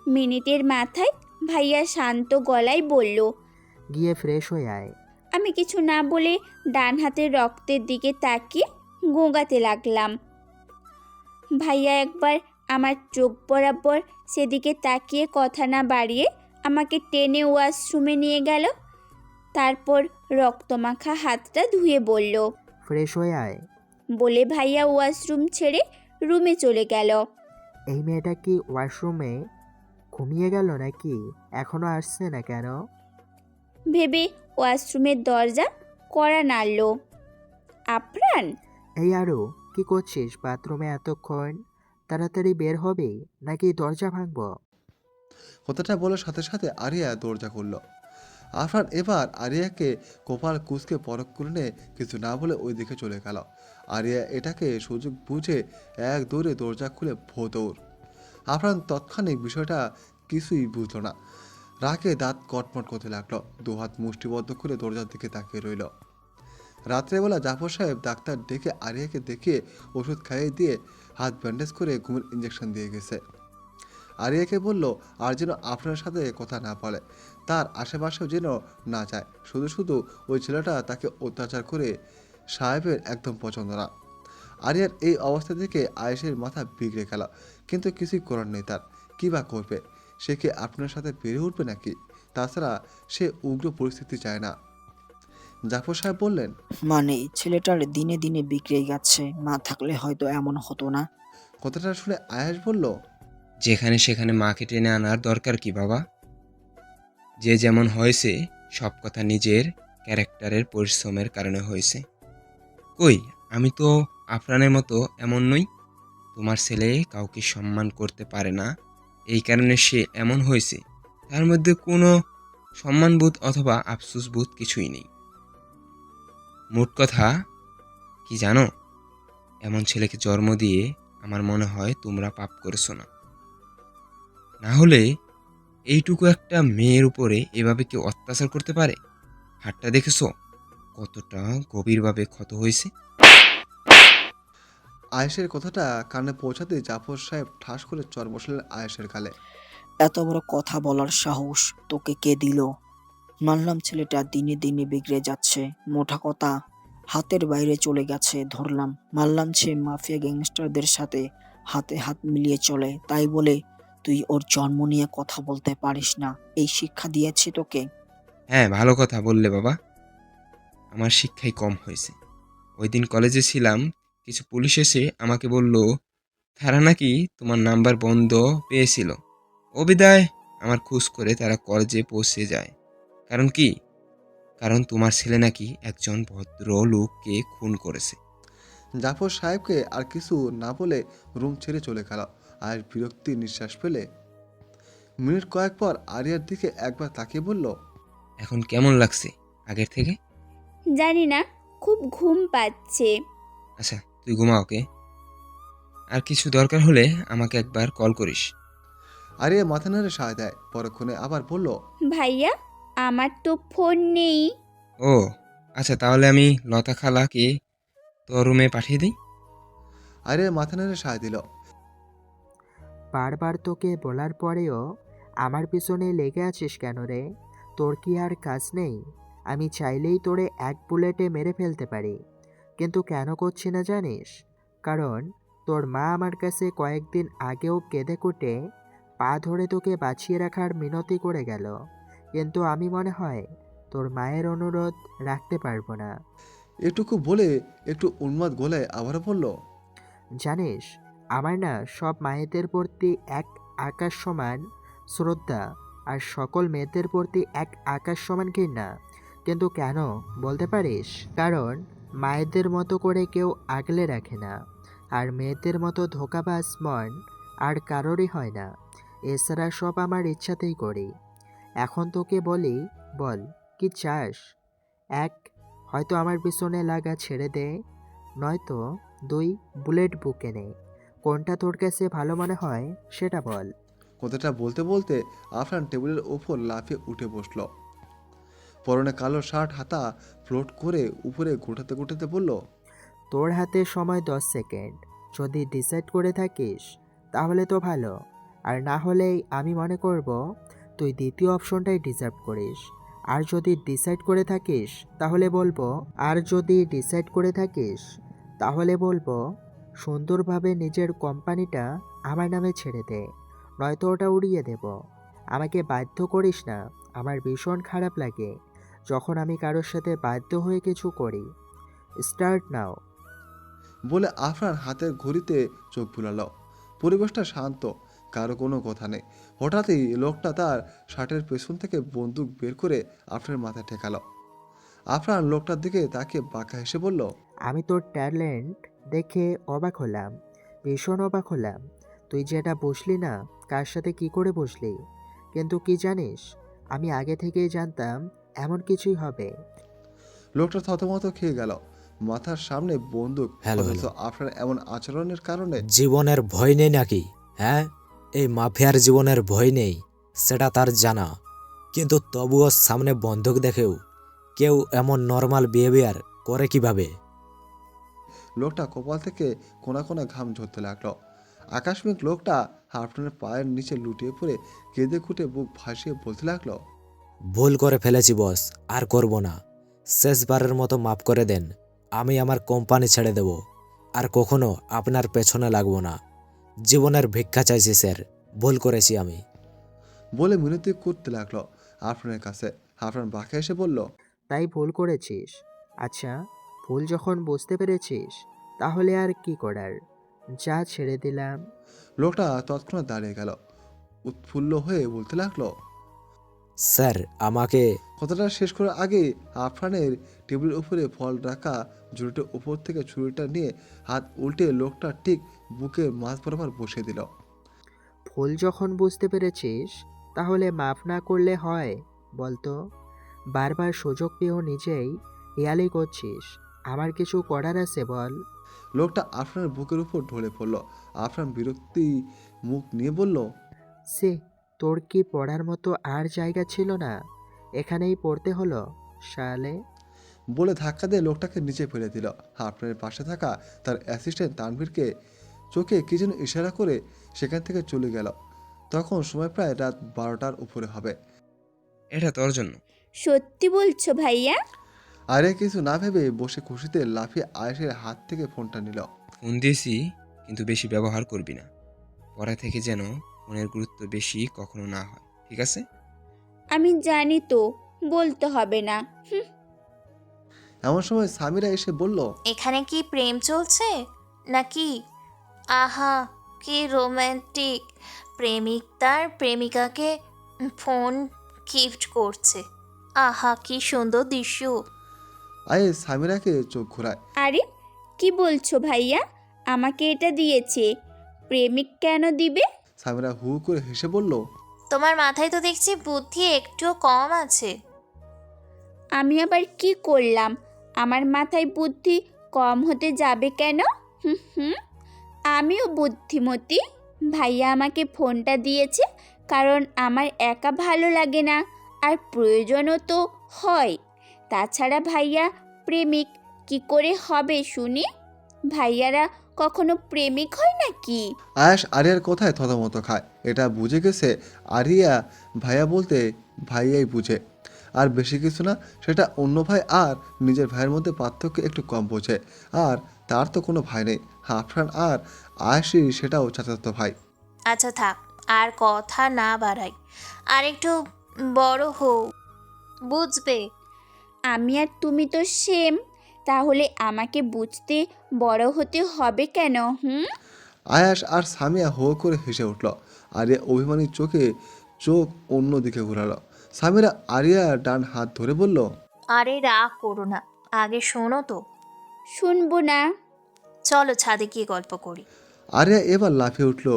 মিনিটের মাথায় ভাইয়া শান্ত গলায় বলল, গিয়ে ফ্রেশ হয়ে আয়। আমি কিছু না বলে ডান হাতের রক্তের দিকে তাকিয়ে গোঁগাতে লাগলাম। ভাইয়া একবার আমার চোখ বরাবর সেদিকে তাকিয়ে কথা না বাড়িয়ে আমাকে টেনে ওয়াশরুমে নিয়ে গেল। তারপর রক্তমাখা হাতটা ধুয়ে বলল, ফ্রেশ হয়ে আয়। বলে ভাইয়া ওয়াশরুম ছেড়ে রুমে চলে গেল। এই মেয়েটা কি ওয়াশরুমে ঘুমিয়ে গেল নাকি? এখনো আসছে না কেন? ভেবে ওয়াশরুমের দরজা কড়া নাড়ল। আপ্রাণ, এই আরও কি করছিস বাথরুমে এতক্ষণ? তাড়াতাড়ি বের হবে নাকি দরজা ভাঙবো? কথাটা বলার সাথে সাথে আরিয়া দরজা খুলল। আফরান এবার আরিয়াকে কপাল কুঁচকে পরখ করে নিয়ে কিছু না বলে ওই দিকে চলে গেল। আরিয়া এটাকে সুযোগ বুঝে এক দৌড়ে দরজা খুলে ভোদৌড়। আফরান তৎক্ষণিক বিষয়টা কিছুই বুঝলো না, রাগে দাঁত কটমট করতে লাগলো। দুহাত মুষ্টিবদ্ধ করে দরজার দিকে তাকিয়ে রইল। রাত্রেবেলা জাফর সাহেব ডাক্তার ডেকে আরিয়াকে দেখিয়ে ওষুধ খাইয়ে দিয়ে হাত ব্যান্ডেজ করে ঘুমের ইঞ্জেকশন দিয়ে গেছে। আরিয়াকে বলল আর যেন আপনার সাথে কথা না বলে, তার আশেপাশেও যেন না যায়। শুধু শুধু ওই ছেলেটা তাকে অত্যাচার করে সাহেবের একদম পছন্দ না। আরিয়ার এই অবস্থা থেকে আয়েশের মাথা বিগড়ে গেল, কিন্তু কিছুই করার নেই তার। কী বা করবে? সে কি আপনার সাথে বেড়ে উঠবে নাকি? তাছাড়া সে উগ্র পরিস্থিতি চায় না। জাফর সাহেব বললেন, মানে ছেলেটার দিনে দিনে বিগড়ে যাচ্ছে, মা থাকলে হয়তো এমন হতো না। কথাটা শুনে আয়েশ বলল, যেখানে সেখানে মাকে টেনে আনার দরকার কি বাবা? যে যেমন হয়েছে সব কথা নিজের ক্যারেক্টারের পরিশ্রমের কারণে হয়েছে। কই, আমি তো আফরানের মতো এমন নই। তোমার ছেলে কাউকে সম্মান করতে পারে না, এই কারণে সে এমন হয়েছে। তার মধ্যে কোনো সম্মানবোধ অথবা আফসোসবোধ কিছুই নেই। মোট কথা কি জানো, এমন ছেলেকে জন্ম দিয়ে আমার মনে হয় তোমরা পাপ করেছো না। না হলে এইটুকু একটা মেয়ের উপরে এভাবে কেউ অত্যাচার করতে পারে? হাতটা দেখেছো কতটা গভীরভাবে ক্ষত হয়েছে? আয়েশের কথাটা কানে পৌঁছাতে জাফর সাহেব ঠাস করে চর বসালেন আয়েশের গালে। এত বড় কথা বলার সাহস তোকে কে দিল? মানলাম ছেলেটা দিনে দিনে বিগড়ে যাচ্ছে, মোটা কথা হাতের বাইরে চলে গেছে ধরলাম। মানলাম সে মাফিয়া গ্যাংস্টারদের সাথে হাতে হাত মিলিয়ে চলে, তাই বলে তুই ওর জন্ম নিয়ে কথা বলতে পারিস না? এই শিক্ষা দিয়েছি তোকে? হ্যাঁ, ভালো কথা বললে বাবা। আমার শিক্ষাই কম হয়েছে। ওই দিন কলেজে ছিলাম, কিছু পুলিশ এসে আমাকে বলল তারা নাকি তোমার নাম্বার বন্ধ পেয়েছিল। ও বিদায় আমার খোঁজ করে তারা কলেজে পৌঁছে যায়। কারণ কি? কারণ তোমার ছেলে নাকি একজন ভদ্র লোককে খুন করেছে। জাফর সাহেবকে আর কিছু না বলে রুম ছেড়ে চলে গেল। আর বিরক্তির নিঃশ্বাস ফেলে মিনিট কয়েক পর আরিয়ার দিকে একবার তাকিয়ে বলল, এখন কেমন লাগছে আগের থেকে? জানি না, খুব ঘুম পাচ্ছে। আচ্ছা, তুই ঘুমা, ওকে? আর কিছু দরকার হলে আমাকে একবার কল করিস। আরিয়া মাথা নেড়ে সায় দেয়। পরক্ষণে আবার বলল, ভাইয়া, আমার তো ফোন নেই। ও আচ্ছা, তাহলে আমি লতা খালাকে তোর রুমে পাঠিয়ে দিই। আরিয়া মাথা নেড়ে সায় দিল। বারবার তোকে বলার পরেও আমার পিছনে লেগে আছিস কেন রে? তোর কি আর কাজ নেই? আমি চাইলেই তোরে এক বুলেটে মেরে ফেলতে পারি, কিন্তু কেন করছি না জানিস? কারণ তোর মা আমার কাছে কয়েকদিন আগেও কেঁদে কুটে পা ধরে তোকে বাঁচিয়ে রাখার মিনতি করে গেল, কিন্তু আমি মনে হয় তোর মায়ের অনুরোধ রাখতে পারবো না। এটুকু বলে একটু উন্মাদ গলায় আবারও বলল, জানিস, আমার না সব মায়েদের প্রতি এক আকাশ সমান শ্রদ্ধা আর সকল মেয়েদের প্রতি এক আকাশ সমান ঘৃণা। কিন্তু কেন বলতে পারিস? কারণ মায়েদের মতো করে কেউ আগলে রাখে না, আর মেয়েদের মতো ধোঁকাবাজ মন আর কারোরই হয় না। এছাড়া সব আমার ইচ্ছাতেই করি। এখন তোকে বলি, বল কি চাস? এক, হয়তো আমার পিছনে লাগা ছেড়ে দে, নয়তো দুই, বুলেট বুকে নে। কোনটা তোর কাছে ভালো মনে হয় সেটা বল। কথাটা বলতে বলতে আফরান টেবিলের ওপর লাফিয়ে উঠে বসল। পরনে কালো শার্ট হাতা ফ্লোট করে উপরে গোটাতে গোটাতে বলল, তোর হাতে সময় 10 সেকেন্ড। যদি ডিসাইড করে থাকিস তাহলে তো ভালো, আর না হলেই আমি মনে করব তুই দ্বিতীয় অপশনটাই ডিজার্ভ করিস। আর যদি ডিসাইড করে থাকিস তাহলে বলবো সুন্দরভাবে নিজের কোম্পানিটা আমার নামে ছেড়ে দে, নয়তো ওটা উড়িয়ে দেব। আমাকে বাধ্য করিস না, আমার ভীষণ খারাপ লাগে যখন আমি কারোর সাথে বাধ্য হয়ে কিছু করি। Start now. বলে আফরান হাতের ঘড়িতে চোখ বুলালো। পরিবেশটা শান্ত, কারো কোনো কথা নেই। হঠাৎই লোকটা তার শার্টের পেছন থেকে বন্দুক বের করে আফরানের মাথায় ঠেকালো। আফরান লোকটার দিকে তাকিয়ে বাঁকা হেসে বলল, আমি তোর ট্যালেন্ট দেখে অবাক হলাম, ভীষণ অবাক হলাম। তুই যেটা বসলি না, কার সাথে কি করে বসলি? কিন্তু কি জানিস, আমি আগে থেকেই জানতাম এমন কিছুই হবে। লোকটা থতমত খেয়ে গেল। মাথার সামনে বন্দুক, অথচ আফরান এমন আচরণের কারণে জীবনের ভয় নেই নাকি? হ্যাঁ, এই মাফিয়ার জীবনের ভয় নেই সেটা তার জানা, কিন্তু তবুও সামনে বন্দুক দেখেও কেউ এমন নর্মাল বিহেভিয়ার করে কিভাবে? লোকটা কপাল থেকে কোনা কোনা ঘাম ঝরতে লাগলো। আকস্মিক লোকটা আফরানের পায়ের নিচে লুটিয়ে পড়ে কেঁদে কুটে বুক ভাসিয়ে বলতে লাগলো, ভুল করে ফেলেছি বস, আর করব না। শেষবারের মতো মাফ করে দেন। আমি আমার কোম্পানি ছেড়ে দেব, আর কখনো আপনার পেছনে লাগবো না। জীবনের ভিক্ষা চাইছি স্যার, ভুল করেছি আমি। বলে মিনতি করতে লাগলো আফরানের কাছে। আফরান বাঁকে এসে বলল, তাই ভুল করেছিস? আচ্ছা, ভুল যখন বুঝতে পেরেছিস তাহলে আর কি করার, যা ছেড়ে দিলাম। লোকটা তৎক্ষণাৎ দাঁড়িয়ে গেল, উৎফুল্ল হয়ে বলতে লাগলো, স্যার আমাকে। কথাটা শেষ করার আগে আফরানের টেবিলের উপরে ফল রাখা ঝুড়িটার উপর থেকে ছুরিটা নিয়ে হাত উল্টে লোকটা ঠিক বুকের মাঝ বরাবর বসিয়ে দিল। ভুল যখন বুঝতে পেরেছিস তাহলে মাফ না করলে হয় বলতো? বারবার সুযোগ পেয়েও নিজেই হেয়ালি করছিস। আমার কিছু করার আছে বল। লোকটা আফরানের বুকের উপর ঢলে পড়ল। আফরান বিরক্তি মুখ নিয়ে বলল, সে, তোর কি পড়ার মতো আর জায়গা ছিল না? এখানেই পড়তে হলো শালে। বলে ধাক্কা দিয়ে লোকটাকে নিচে ফেলে দিল। আফরানের পাশে থাকা তার অ্যাসিস্ট্যান্ট তানভীরকে চোখে কি যেন ইশারা করে সেখান থেকে চলে গেল। তখন সময় প্রায় রাত 12টার উপরে হবে। এটা তোর জন্য। সত্যি বলছো ভাইয়া? আরে কিছু না ভেবে বসে খুশিতে লাফিয়ে আয়েশের হাত থেকে ফোনটা নিল। ফোন দিয়েছি, কিন্তু বেশি ব্যবহার করবি না। পরে থেকে যেন ফোনের গুরুত্ব বেশি কখনো না হয়, ঠিক আছে? আমি জানি তো, বলতে হবে না। এমন সময় সামিরা এসে বলল, এখানে কি প্রেম চলছে নাকি? আহা, কি রোম্যান্টিক! প্রেমিক তার প্রেমিকাকে ফোন গিফট করছে। আহা, কি সুন্দর দৃশ্য! আয়ে সামিরাকে চোখ ঘোরায়। আরে কি বলছো ভাইয়া? আমাকে এটা দিয়েছে, প্রেমিক কেন দিবে? সামিরা হু করে হেসে বলল, তোমার মাথায় তো দেখছি বুদ্ধি একটু কম আছে। আমি আবার কি করলাম? আমার মাথায় বুদ্ধি কম হতে যাবে কেন? হুম, আমিও বুদ্ধিমতী। ভাইয়া আমাকে ফোনটা দিয়েছে কারণ আমার একা ভালো লাগে না, আর প্রয়োজনও তো হয়। তাছাড়া ভাইয়া প্রেমিক কি করে হবে শুনি? ভাইয়ারা কখনো প্রেমিক হয় নাকি? আয়াস আরিয়ার কথায় থতমত খায়। এটা বুঝে গেছে আরিয়া ভাইয়া বলতে ভাইয়াই বুঝে, আর বেশি কিছু না। সেটা অন্য ভাই আর নিজের ভাইয়ের মধ্যে পার্থক্য একটু কম বোঝে। আর তার তো কোনো ভাই নেই। আফরান আর আয়েশই সেটাও চাচাতো ভাই। আচ্ছা থাক, আর কথা না বাড়াই, আর একটু বড় হও, বুঝবে। আমি আর তুমি তো সেম, তাহলে আমাকে বুঝতে বড় হতে হবে কেন? আয়াস আর সামিয়া হো করে হেসে উঠল। আরিয়া অভিমানী চোখে চোখ অন্যদিকে ঘোরালো। সামিরা আরিয়ার ডান হাত ধরে বলল, আরে রাগ করো না, আগে শোনো তো। শুনবো না। চলো ছাদে গিয়ে গল্প করি। আরিয়া এবার লাফিয়ে উঠল।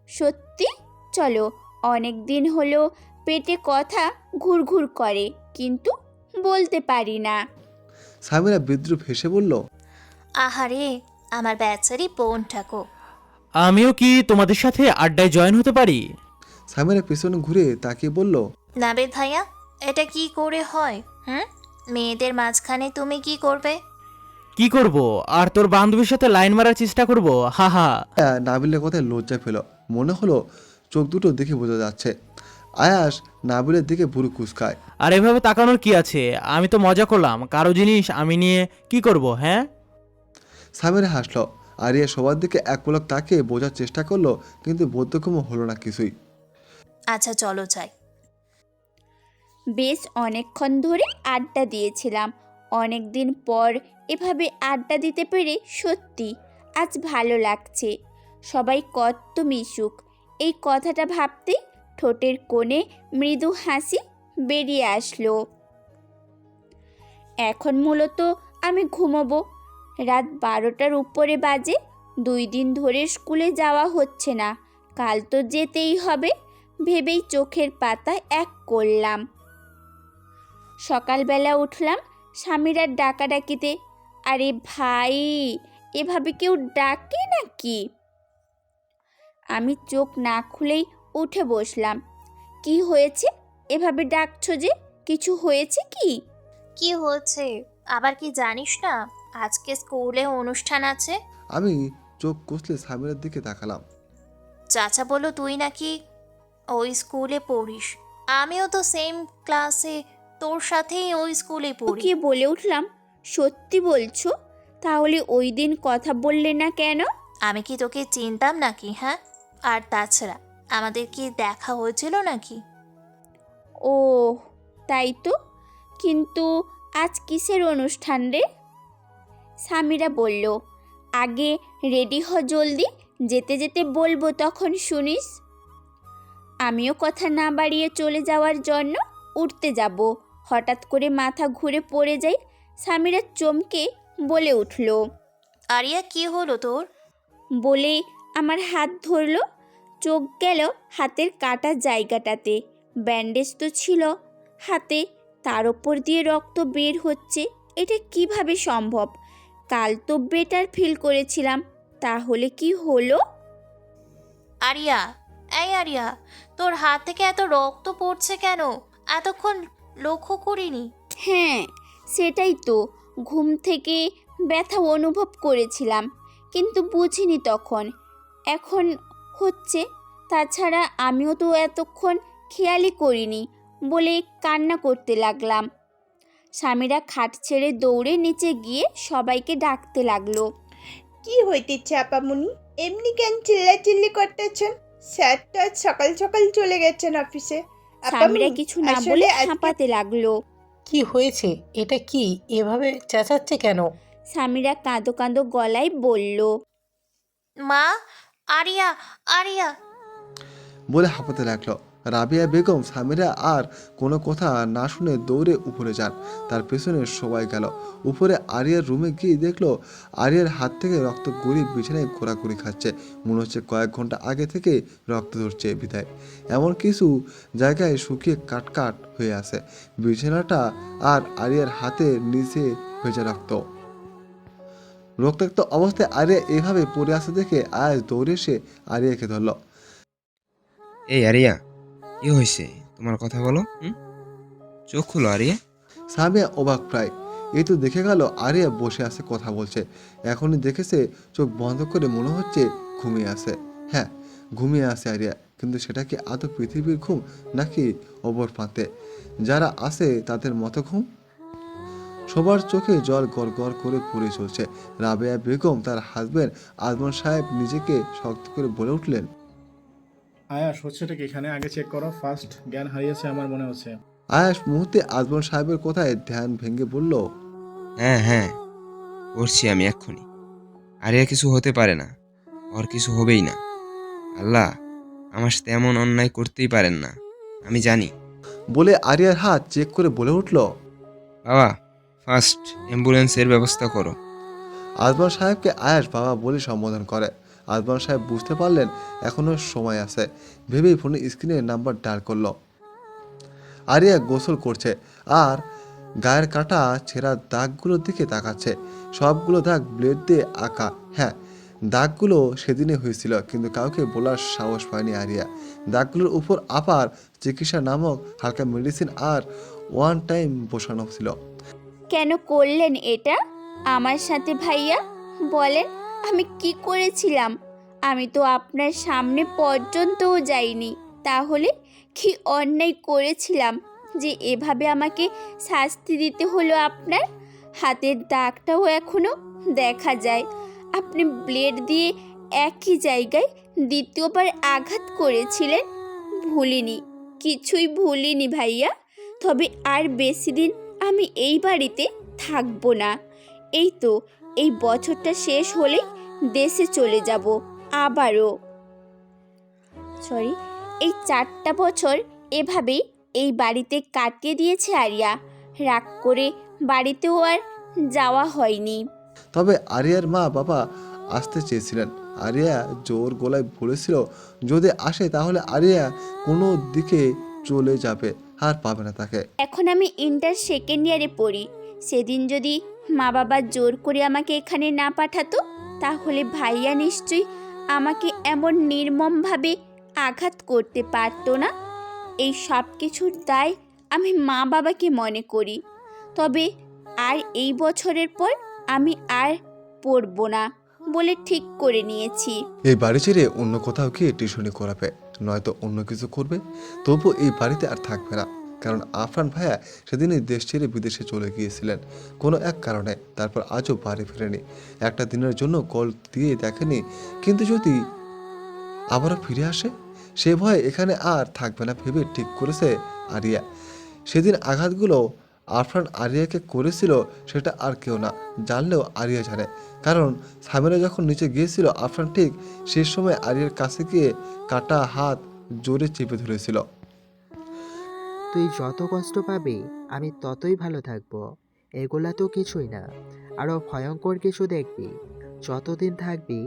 সত্যি? চলো। অনেক দিন হলো পেটে কথা ঘুরঘুর করে, কিন্তু বলতে পারি না। সামিরা বিদ্রুপ হেসে বলল, আহারে আমার বেচারি বোনটাকো। আমিও কি তোমাদের সাথে আড্ডায় জয়েন হতে পারি? সামিরা পিছনে ঘুরে তাকিয়ে বলল, নাবিদ ভাইয়া, এটা কি করে হয়? মেয়েদের মাঝখানে তুমি কি করবে? কি করব? আর তোর বান্ধবীর সাথে লাইন মারার চেষ্টা করব? হা হা। নাবিলের কথায় লজ্জা পেল। মনে হলো চোখ দুটো দেখে বোঝা যাচ্ছে। আয়াস নাবিলের দিকে ভুরু কুচকায়। আর এভাবে তাকানোর কি আছে? আমি তো মজা করলাম, কারো জিনিস আমি নিয়ে কি করব? হ্যাঁ। সামিরা হাসলো। আরিয়া সবার দিকে এক পলক তাকিয়ে বোঝার চেষ্টা করলো, কিন্তু বোধগম্য হলো না কিছুই। আচ্ছা চলো যাই। বেশ অনেকক্ষণ ধরে আড্ডা দিয়েছিলাম। অনেক দিন পর এভাবে আড্ডা দিতে পেরে সত্যি আজ ভালো লাগছে। সবাই কত মিশুক, এই কথাটা ভাবতেই ঠোঁটের কোণে মৃদু হাসি বেরিয়ে আসলো। এখন মূলত আমি ঘুমোবো। রাত 12টার উপরে বাজে। 2 দিন ধরে স্কুলে যাওয়া হচ্ছে না, কাল তো যেতেই হবে ভেবেই চোখের পাতা এক করলাম। সকালবেলা উঠলাম স্বামীরার ডাকাডাকিতে। আরে ভাই, এভাবে কেউ ডাকে নাকি? আমি চোখ না খুলেই উঠে বসলাম। কি হয়েছে এভাবে ডাকছো যে? কিছু হয়েছে কি? কি হচ্ছে আবার কি জানিস না? আজকে স্কুলে অনুষ্ঠান আছে। আমি চোখ কষলে সামিরার দিকে তাকালাম। চাচা বলো তুই নাকি ওই স্কুলে পড়িস। আমিও তো সেম ক্লাসে তোর সাথেই ওই স্কুলে পড়ি। কি বলে উঠলাম, সত্যি বলছো? তাহলে ওই দিন কথা বললে না কেন? আমি কি তোকে চিনতাম নাকি? হ্যাঁ, আর তাছাড়া আমাদের কি দেখা হয়েছিল নাকি? ও তাই তো, কিন্তু আজ কিসের অনুষ্ঠান রে? সামিরা বলল, আগে রেডি হ জলদি, যেতে যেতে বলবো তখন শুনিস। আমিও কথা না বাড়িয়ে চলে যাওয়ার জন্য উঠতে যাব, হঠাৎ করে মাথা ঘুরে পড়ে যাই। সামিরা চমকে বলে উঠল, আরিয়া কি হলো তোর? বলে আমার হাত ধরল। চোখ গেল হাতের কাটা জায়গাটাতে। ব্যান্ডেজ তো ছিল হাতে, তার ওপর দিয়ে রক্ত বের হচ্ছে। এটা কিভাবে সম্ভব? কাল তো বেটার ফিল করেছিলাম, তাহলে কি হলো? আরিয়া, এই আরিয়া, তোর হাত থেকে এত রক্ত পড়ছে কেন? এতক্ষণ লক্ষ্য করিনি। হ্যাঁ সেটাই তো, ঘুম থেকে ব্যথা অনুভব করেছিলাম, কিন্তু বুঝিনি তখন। এখন হচ্ছে। তাছাড়া আমিও তো এতক্ষণ খেয়ালই করিনি বলে কান্না করতে লাগলাম। স্বামীরা খাট ছেড়ে দৌড়ে নিচে গিয়ে সবাইকে ডাকতে লাগলো। কি হইতেছে আপামনি? এমনি কেন চিল্লাচিল্লি করতেছেন? স্যার তো আজ সকাল সকাল চলে গেছেন অফিসে। স্বামীরা কিছু না বলে হাঁপাতে লাগলো। কি হয়েছে? এটা কি এভাবে চেঁচাচ্ছে কেন? স্বামীরা কাঁদো কাঁদো গলায় বলল, মা, আরিয়া, আরিয়া বলে হাঁপাতে লাগলো। রাবিয়া বেগম সামিরা আর কোনো কথা না শুনে দৌড়ে উপরে যান। তার পেছনে সবাই গেল উপরে। আরিয়ার রুমে গিয়ে দেখলো আরিয়ার হাত থেকে রক্ত গড়িয়ে বিছানায় ঘোরাঘুরি খাচ্ছে। মনে হচ্ছে কয়েক ঘন্টা আগে থেকে রক্ত ধরছে বিদায়। এমন কিছু জায়গায় শুকিয়ে কাটকাট হয়ে আছে বিছানাটা, আর আরিয়ার হাতের নিচে হয়েছে রক্ত। রক্তাক্ত অবস্থায় আরিয়া এভাবে পড়ে আসতে দেখে আয়াস দৌড়ে এসে আরিয়াকে ধরল। এই আরিয়া, কি হয়েছে? তোমার কথা বলো। চোখ খুলো আরিয়া। সামিয়া অবাক প্রায়। এই তো দেখে গেল আরিয়া বসে আছে, কথা বলছে। এখনই দেখেছে চোখ বন্ধ করে, মনে হচ্ছে ঘুমিয়ে আছে। হ্যাঁ, ঘুমিয়ে আছে আরিয়া, কিন্তু সেটা কি আদৌ পৃথিবীর ঘুম নাকি অপর প্রান্তে যারা আছে তাদের মতো ঘুম? সবার চোখে জল গড় গড় করে পড়ে চলছে। রাবেয়া বেগম তার হাজবেন্ড আজমল সাহেব নিজেকে শক্ত করে বলে উঠলেন, আয়াস হচ্ছেটা কি এখানে? আগে চেক করো। ফার্স্ট জ্ঞান হারিয়েছে আমার মনে হচ্ছে। আয়াস মুহূর্তে আজমল সাহেবের কথায় ধ্যান ভেঙে বলল, হ্যাঁ হ্যাঁ, করছি আমি এক্ষুনি। আরিয়া কিছু হতে পারে না, ওর কিছু হবেই না। আল্লাহ আমার সাথে এমন অন্যায় করতেই পারেন না, আমি জানি। বলে আরিয়ার হাত চেক করে বলে উঠল, বাবা ফার্স্ট অ্যাম্বুলেন্সের ব্যবস্থা করো। আজমল সাহেবকে আয়াস বাবা বলে সম্বোধন করে। আজমল সাহেব বুঝতে পারলেন এখনো সময় আছে, ভেবেই ফোনের স্ক্রিনে নাম্বার ডায়াল করলো। আরিয়া গোসল করছে আর গায়ের কাটা ছেঁড়া দাগগুলোর দিকে তাকাচ্ছে। সবগুলো দাগ ব্লেড দিয়ে আঁকা। হ্যাঁ, দাগগুলো সেদিনে হয়েছিল, কিন্তু কাউকে বলার সাহস পায়নি আরিয়া। দাগগুলোর উপর আপার চিকিৎসা নামক হালকা মেডিসিন আর ওয়ান টাইম বসানো ছিল। কেন করলেন এটা আমার সাথে ভাইয়া? বলেন আমি কি করেছিলাম? আমি তো আপনার সামনে পর্যন্তও যাইনি। তাহলে কি অন্যায় করেছিলাম যে এভাবে আমাকে শাস্তি দিতে হলো? আপনার হাতের দাগটাও এখনো দেখা যায়। আপনি ব্লেড দিয়ে একই জায়গায় দ্বিতীয়বার আঘাত করেছিলেন। ভুলিনি, কিছুই ভুলিনি ভাইয়া। তবে আর বেশি দিন আমি এই বাড়িতে থাকবো না। এই তো এই বছরটা শেষ হলেই দেশে চলে যাব আবারও। এই 4টা বছর এভাবেই এই বাড়িতে কাটিয়ে দিয়েছে আরিয়া। রাগ করে বাড়িতেও আর যাওয়া হয়নি। তবে আরিয়ার মা বাবা আসতে চেয়েছিলেন। আরিয়া জোর গলায় বলেছিল যদি আসে তাহলে আরিয়া কোনো দিকে চলে যাবে, আর পাবে না তাকে। এখন আমি ইন্টার সেকেন্ড ইয়ারে পড়ি। সেদিন যদি মা বাবা জোর করে আমাকে এখানে না পাঠাতো, তাহলে ভাইয়া নিশ্চয়ই আমাকে এমন নির্মমভাবে আঘাত করতে পারতো না। এই সব কিছুর দায় আমি মা বাবাকে মনে করি। তবে আর এই বছরের পর আমি আর পড়ব না বলে ঠিক করে নিয়েছি। এই বাড়ি ছেড়ে অন্য কোথাও গিয়ে টিউশনি করাবে, নয়তো অন্য কিছু করবে। তবু এই বাড়িতে আর থাকবে না, কারণ আফরান ভাইয়া সেদিনই দেশ ছেড়ে বিদেশে চলে গিয়েছিলেন কোনো এক কারণে। তারপর আজও বাড়ি ফেরেনি, একটা দিনের জন্য কল দিয়ে দেখেনি। কিন্তু যদি আবারও ফিরে আসে, সে ভয়ে এখানে আর থাকবে না ভেবে ঠিক করেছে আরিয়া। সেদিন আঘাতগুলো আফরান আরিয়াকে করেছিল সেটা আর কেউ না জানলেও আরিয়া জানে, কারণ সামিরা যখন নিচে গিয়েছিল আফরান ঠিক শেষ সময় আরিয়ার কাছে গিয়ে কাটা হাত জোরে চেপে ধরেছিল। তুই যত কষ্ট পাবি আমি ততই ভালো থাকবো। এগুলা তো কিছুই না, আরও ভয়ঙ্কর কিছু দেখবি যতদিন থাকবি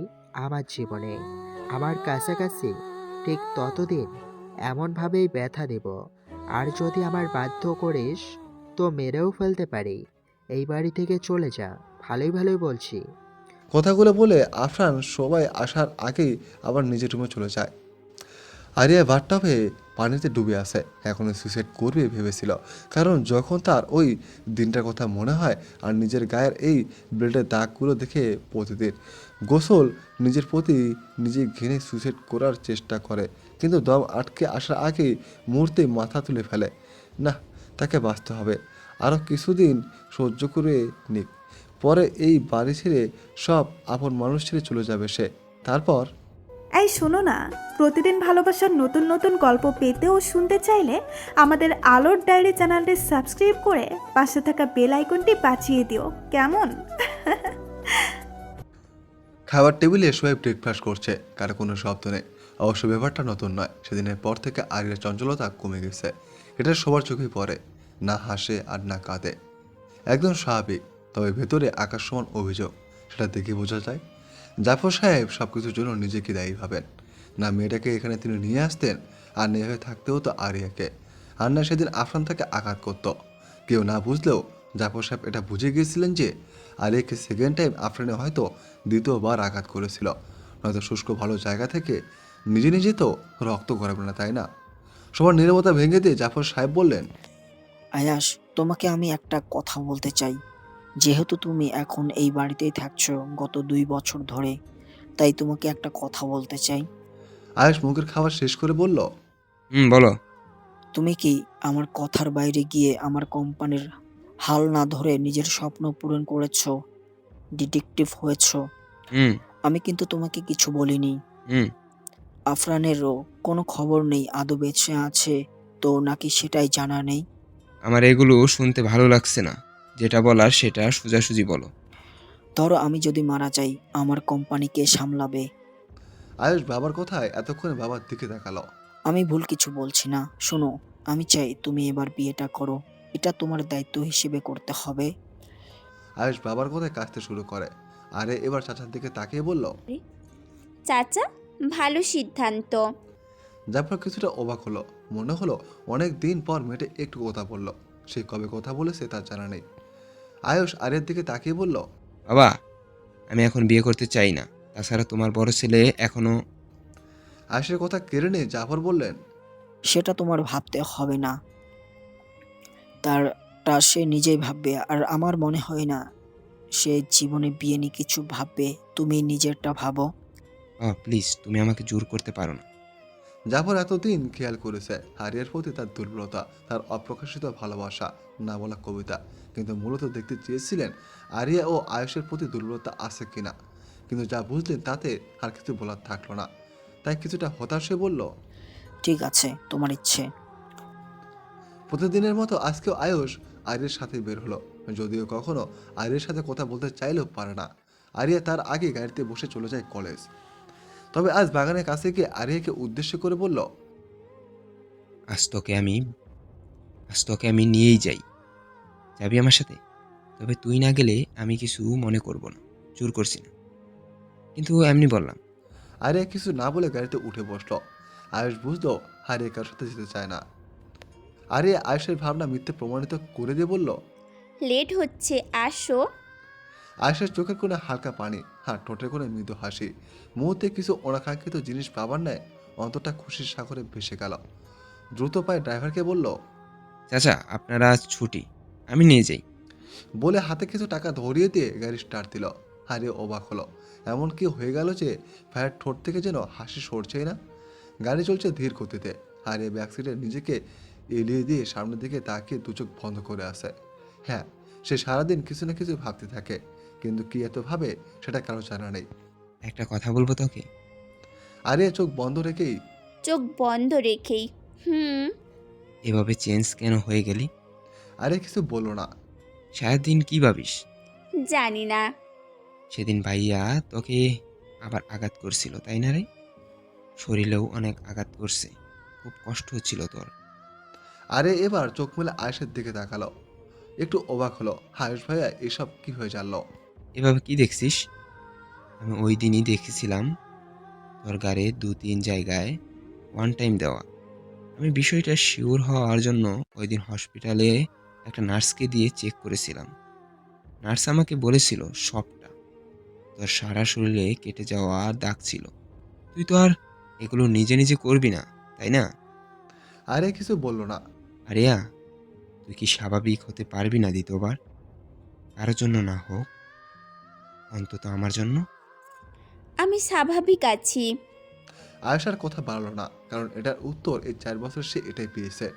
আমার জীবনে। আমার কাছাকাছি ঠিক ততদিন এমনভাবেই ব্যথা দেব। আর যদি আমার বাধ্য করিস তো মেরেও ফেলতে পারি। এই বাড়ি থেকে চলে যা, ভালোই ভালোই বলছি। কথাগুলো বলে আফরান সবাই আসার আগেই আবার নিজের রুমে চলে যায়। আরিয়া বাথটবে পানিতে ডুবে আছে, এখনো সুইসাইড করবে ভেবেছিল, কারণ যখন তার ওই দিনটার কথা মনে হয় আর নিজের গায়ের এই ব্লেডের দাগগুলো দেখে প্রতিদিন গোসল নিজের প্রতি নিজে ঘেনে সুইসাইড করার চেষ্টা করে, কিন্তু দম আটকে আসার আগেই মুহূর্তে মাথা তুলে ফেলে। না, তাকে বাঁচতে হবে, আরও কিছুদিন সহ্য করে নিক, পরে এই বাড়ি ছেড়ে সব আপন মানুষ ছেড়ে চলে যাবে সে। তারপর এই শোনো না, প্রতিদিন ভালোবাসার নতুন নতুন গল্প পেতে ও শুনতে চাইলে আমাদের আলোর ডায়েরি চ্যানেলটি সাবস্ক্রাইব করে পাশে থাকা বেল আইকনটি বাজিয়ে দিও, কেমন? খাবার টেবিলে সবাই ব্রেকফাস্ট করছে, কারো কোনো শব্দ নেই। অবশ্য ব্যাপারটা নতুন নয়, সেদিনের পর থেকে আরিয়ার চঞ্চলতা কমে গেছে, এটা সবার চোখেই পড়ে। না হাসে আর না কাঁদে, একদম স্বাভাবিক। তবে ভেতরে আকাশ সমান অভিযোগ, সেটা দেখে বোঝা যায়। জাফর সাহেব সব কিছুর জন্য নিজেকে দায়ী ভাবেন। না মেয়েটাকে এখানে তিনি নিয়ে আসতেন, আর নিয়ে হয়ে থাকতে হতো আরিয়াকে, আর না সেদিন আফরান তাকে আঘাত করত। কেউ না বুঝলেও জাফর সাহেব এটা বুঝে গিয়েছিলেন যে আরিয়াকে সেকেন্ড টাইম আফরানে হয়তো দ্বিতীয়বার আঘাত করেছিল, নয়তো শুষ্ক ভালো জায়গা থেকে নিজে নিজে তো রক্ত গড়াবে না, তাই না? সবার নীরবতা ভেঙে দিয়ে জাফর সাহেব বললেন, আয়াস, তোমাকে আমি একটা কথা বলতে চাই। যেহেতু তুমি এখন এই বাড়িতেই থাকছো গত 2 বছর ধরে, তাই তোমাকে একটা কথা বলতে চাই। আয়াস মুখের খাবার শেষ করে বলল, বলো। তুমি কি আমার কথার বাইরে গিয়ে আমার কোম্পানির হাল না ধরে নিজের স্বপ্ন পূরণ করেছো, ডিটেকটিভ হয়েছো? হুম আমি কিন্তু তোমাকে কিছু বলিনি। হুম আফরানেরও কোনো খবর নেই, আদৌ বেঁচে আছে তো নাকি সেটাই জানা নেই। আমার এগুলো শুনতে ভালো লাগছে না। যেটা বলার সেটা সোজাসুজি বলো। ধরো আমি যদি মারা যাই, আমার কোম্পানিকে সামলাবে? আয়ুষ বাবার কথায় এতক্ষণে বাবার দিকে তাকালো। আমি ভুল কিছু বলছি না। শোনো, আমি চাই তুমি এবার বিয়েটা করো। এটা তোমার দায়িত্ব হিসেবে করতে হবে। আয়ুষ বাবার কথায় কাঁদতে শুরু করে। আরে এবার চাচার দিকে তাকিয়ে বলল। চাচা, ভালো সিদ্ধান্ত। জাফর কিছুটা অবাক হলো। মনে হলো অনেক দিন পর মেয়েটা একটু কথা বলল। সে কবে কথা বলেছে তার জানা নেই। আয়ুষ আরিয়ার দিকে তাকিয়ে বলল, বাবা, আমি এখন বিয়ে করতে চাই না। তাছাড়া তোমার বড় ছেলে এখনো। আয়ুষের কথা কেড়ে নিয়ে জাফর বললেন, সেটা তোমার ভাবতে হবে না, তারটা সে নিজেই ভাববে। আর আমার মনে হয় না সে জীবনে বিয়ে নিয়ে কিছু ভাববে। তুমি নিজেরটা ভাবো। প্লিজ, তুমি আমাকে জোর করতে পারো না। জাফর এতদিন খেয়াল করেছে আরিয়ার প্রতি তার দুর্বলতা, তার অপ্রকাশিত ভালোবাসা, না বলা কবিতা। কিন্তু মূলত দেখতে চেয়েছিলেন আরিয়া ও আয়ুষের প্রতি দুর্বলতা আছে কিনা। কিন্তু যা বুঝলেন তাতে আর কিছু বলার থাকলো না। তাই কিছুটা হতাশ হয়ে বলল, ঠিক আছে, তোমার ইচ্ছে। প্রতিদিনের মতো আজকেও আয়ুষ আরিয়ার সাথে বের হলো। যদিও কখনো আরিয়ার সাথে কথা বলতে চাইলেও পারে না। আরিয়া তার আগে গাড়িতে বসে চলে যায় কলেজ। তবে আজ বাগানের কাছে গিয়ে আরিয়াকে উদ্দেশ্য করে বলল, আজ তোকে আমি নিয়েই যাই। যাবি আমার সাথে? তবে তুই না গেলে আমি কিছু মনে করব না। জোর করছি না, কিন্তু এমনি বললাম। আরিয়া কিছু না বলে গাড়িতে উঠে বসলো। আয়ুষ বুঝলো আরিয়া কারোর সাথে যেতে চায় না। আরিয়া আয়ুষের ভাবনা মিথ্যে প্রমাণিত করে দিয়ে বলল, লেট হচ্ছে, আসো। আয়ুষের চোখের কোণে হালকা পানি, আর ঠোঁটের কোণে মৃদু হাসি। মুহূর্তে কিছু অনাকাঙ্ক্ষিত জিনিস পাবার নেয় অন্তরটা খুশির সাগরে ভেসে গেল। দ্রুত পায়ে ড্রাইভারকে বলল, চাচা, আপনারা আজ ছুটি, আমি নিয়ে যাই। বলে হাতে কিছু টাকা ধরিয়ে দিয়ে গাড়ি স্টার্ট দিল। আরিয়া অবাক হলো। এমন কি হয়ে গেল যে ভাইয়ের ঠোঁট থেকে যেন হাসি সরছেই না। গাড়ি চলছে ধীর গতিতে। আরিয়া ব্যাক সিটে নিজেকে এলিয়ে দিয়ে সামনের দিকে তাকিয়ে দু চোখ বন্ধ করে আসে। হ্যাঁ, সে সারাদিন কিছু না কিছু ভাবতে থাকে, কিন্তু কি এত ভাবে সেটা কারো জানা নেই। একটা কথা বলবো তোকে। আরিয়া চোখ বন্ধ রেখেই এভাবে চেঞ্জ কেন হয়ে গেলি? আরিয়া কিছু বলল না। সারাদিন কি ভাবিস? জানি না। সেদিন ভাইয়া তোকে আবার আঘাত করছিল, তাই না রে? শরীরেও অনেক আঘাত করছে, খুব কষ্ট হচ্ছিল তোর। আরে এবার চোখ মেলে আয়েশের দিকে তাকালো। একটু অবাক হলো, আয়েশ ভাইয়া এসব কি হয়ে জানলো? এভাবে কি দেখছিস? আমি ওই দিনই দেখেছিলাম তোর গাড়ি 2-3 জায়গায় ওয়ান টাইম দেওয়া। আমি বিষয়টা শিওর হওয়ার জন্য ওই দিন হসপিটালে একটা নার্সকে দিয়ে চেক করেছিলাম। নার্স আমাকে বলেছিল সবটা তোর সারা শরীরে কেটে যাওয়া দাগ ছিল। তুই তো আর এগুলো নিজে নিজে করবি না, তাই না? আরে কিছু বলল না। আরিয়া, তুই কি স্বাভাবিক হতে পারবি না দ্বিতীয়বার? কারোর জন্য না হোক, অন্তত আমার জন্য। আমি স্বাভাবিক আছি। আয়েশার কথা বাড়ল না, কারণ এটার উত্তর এই 4 বছর সে এটাই পেয়েছে।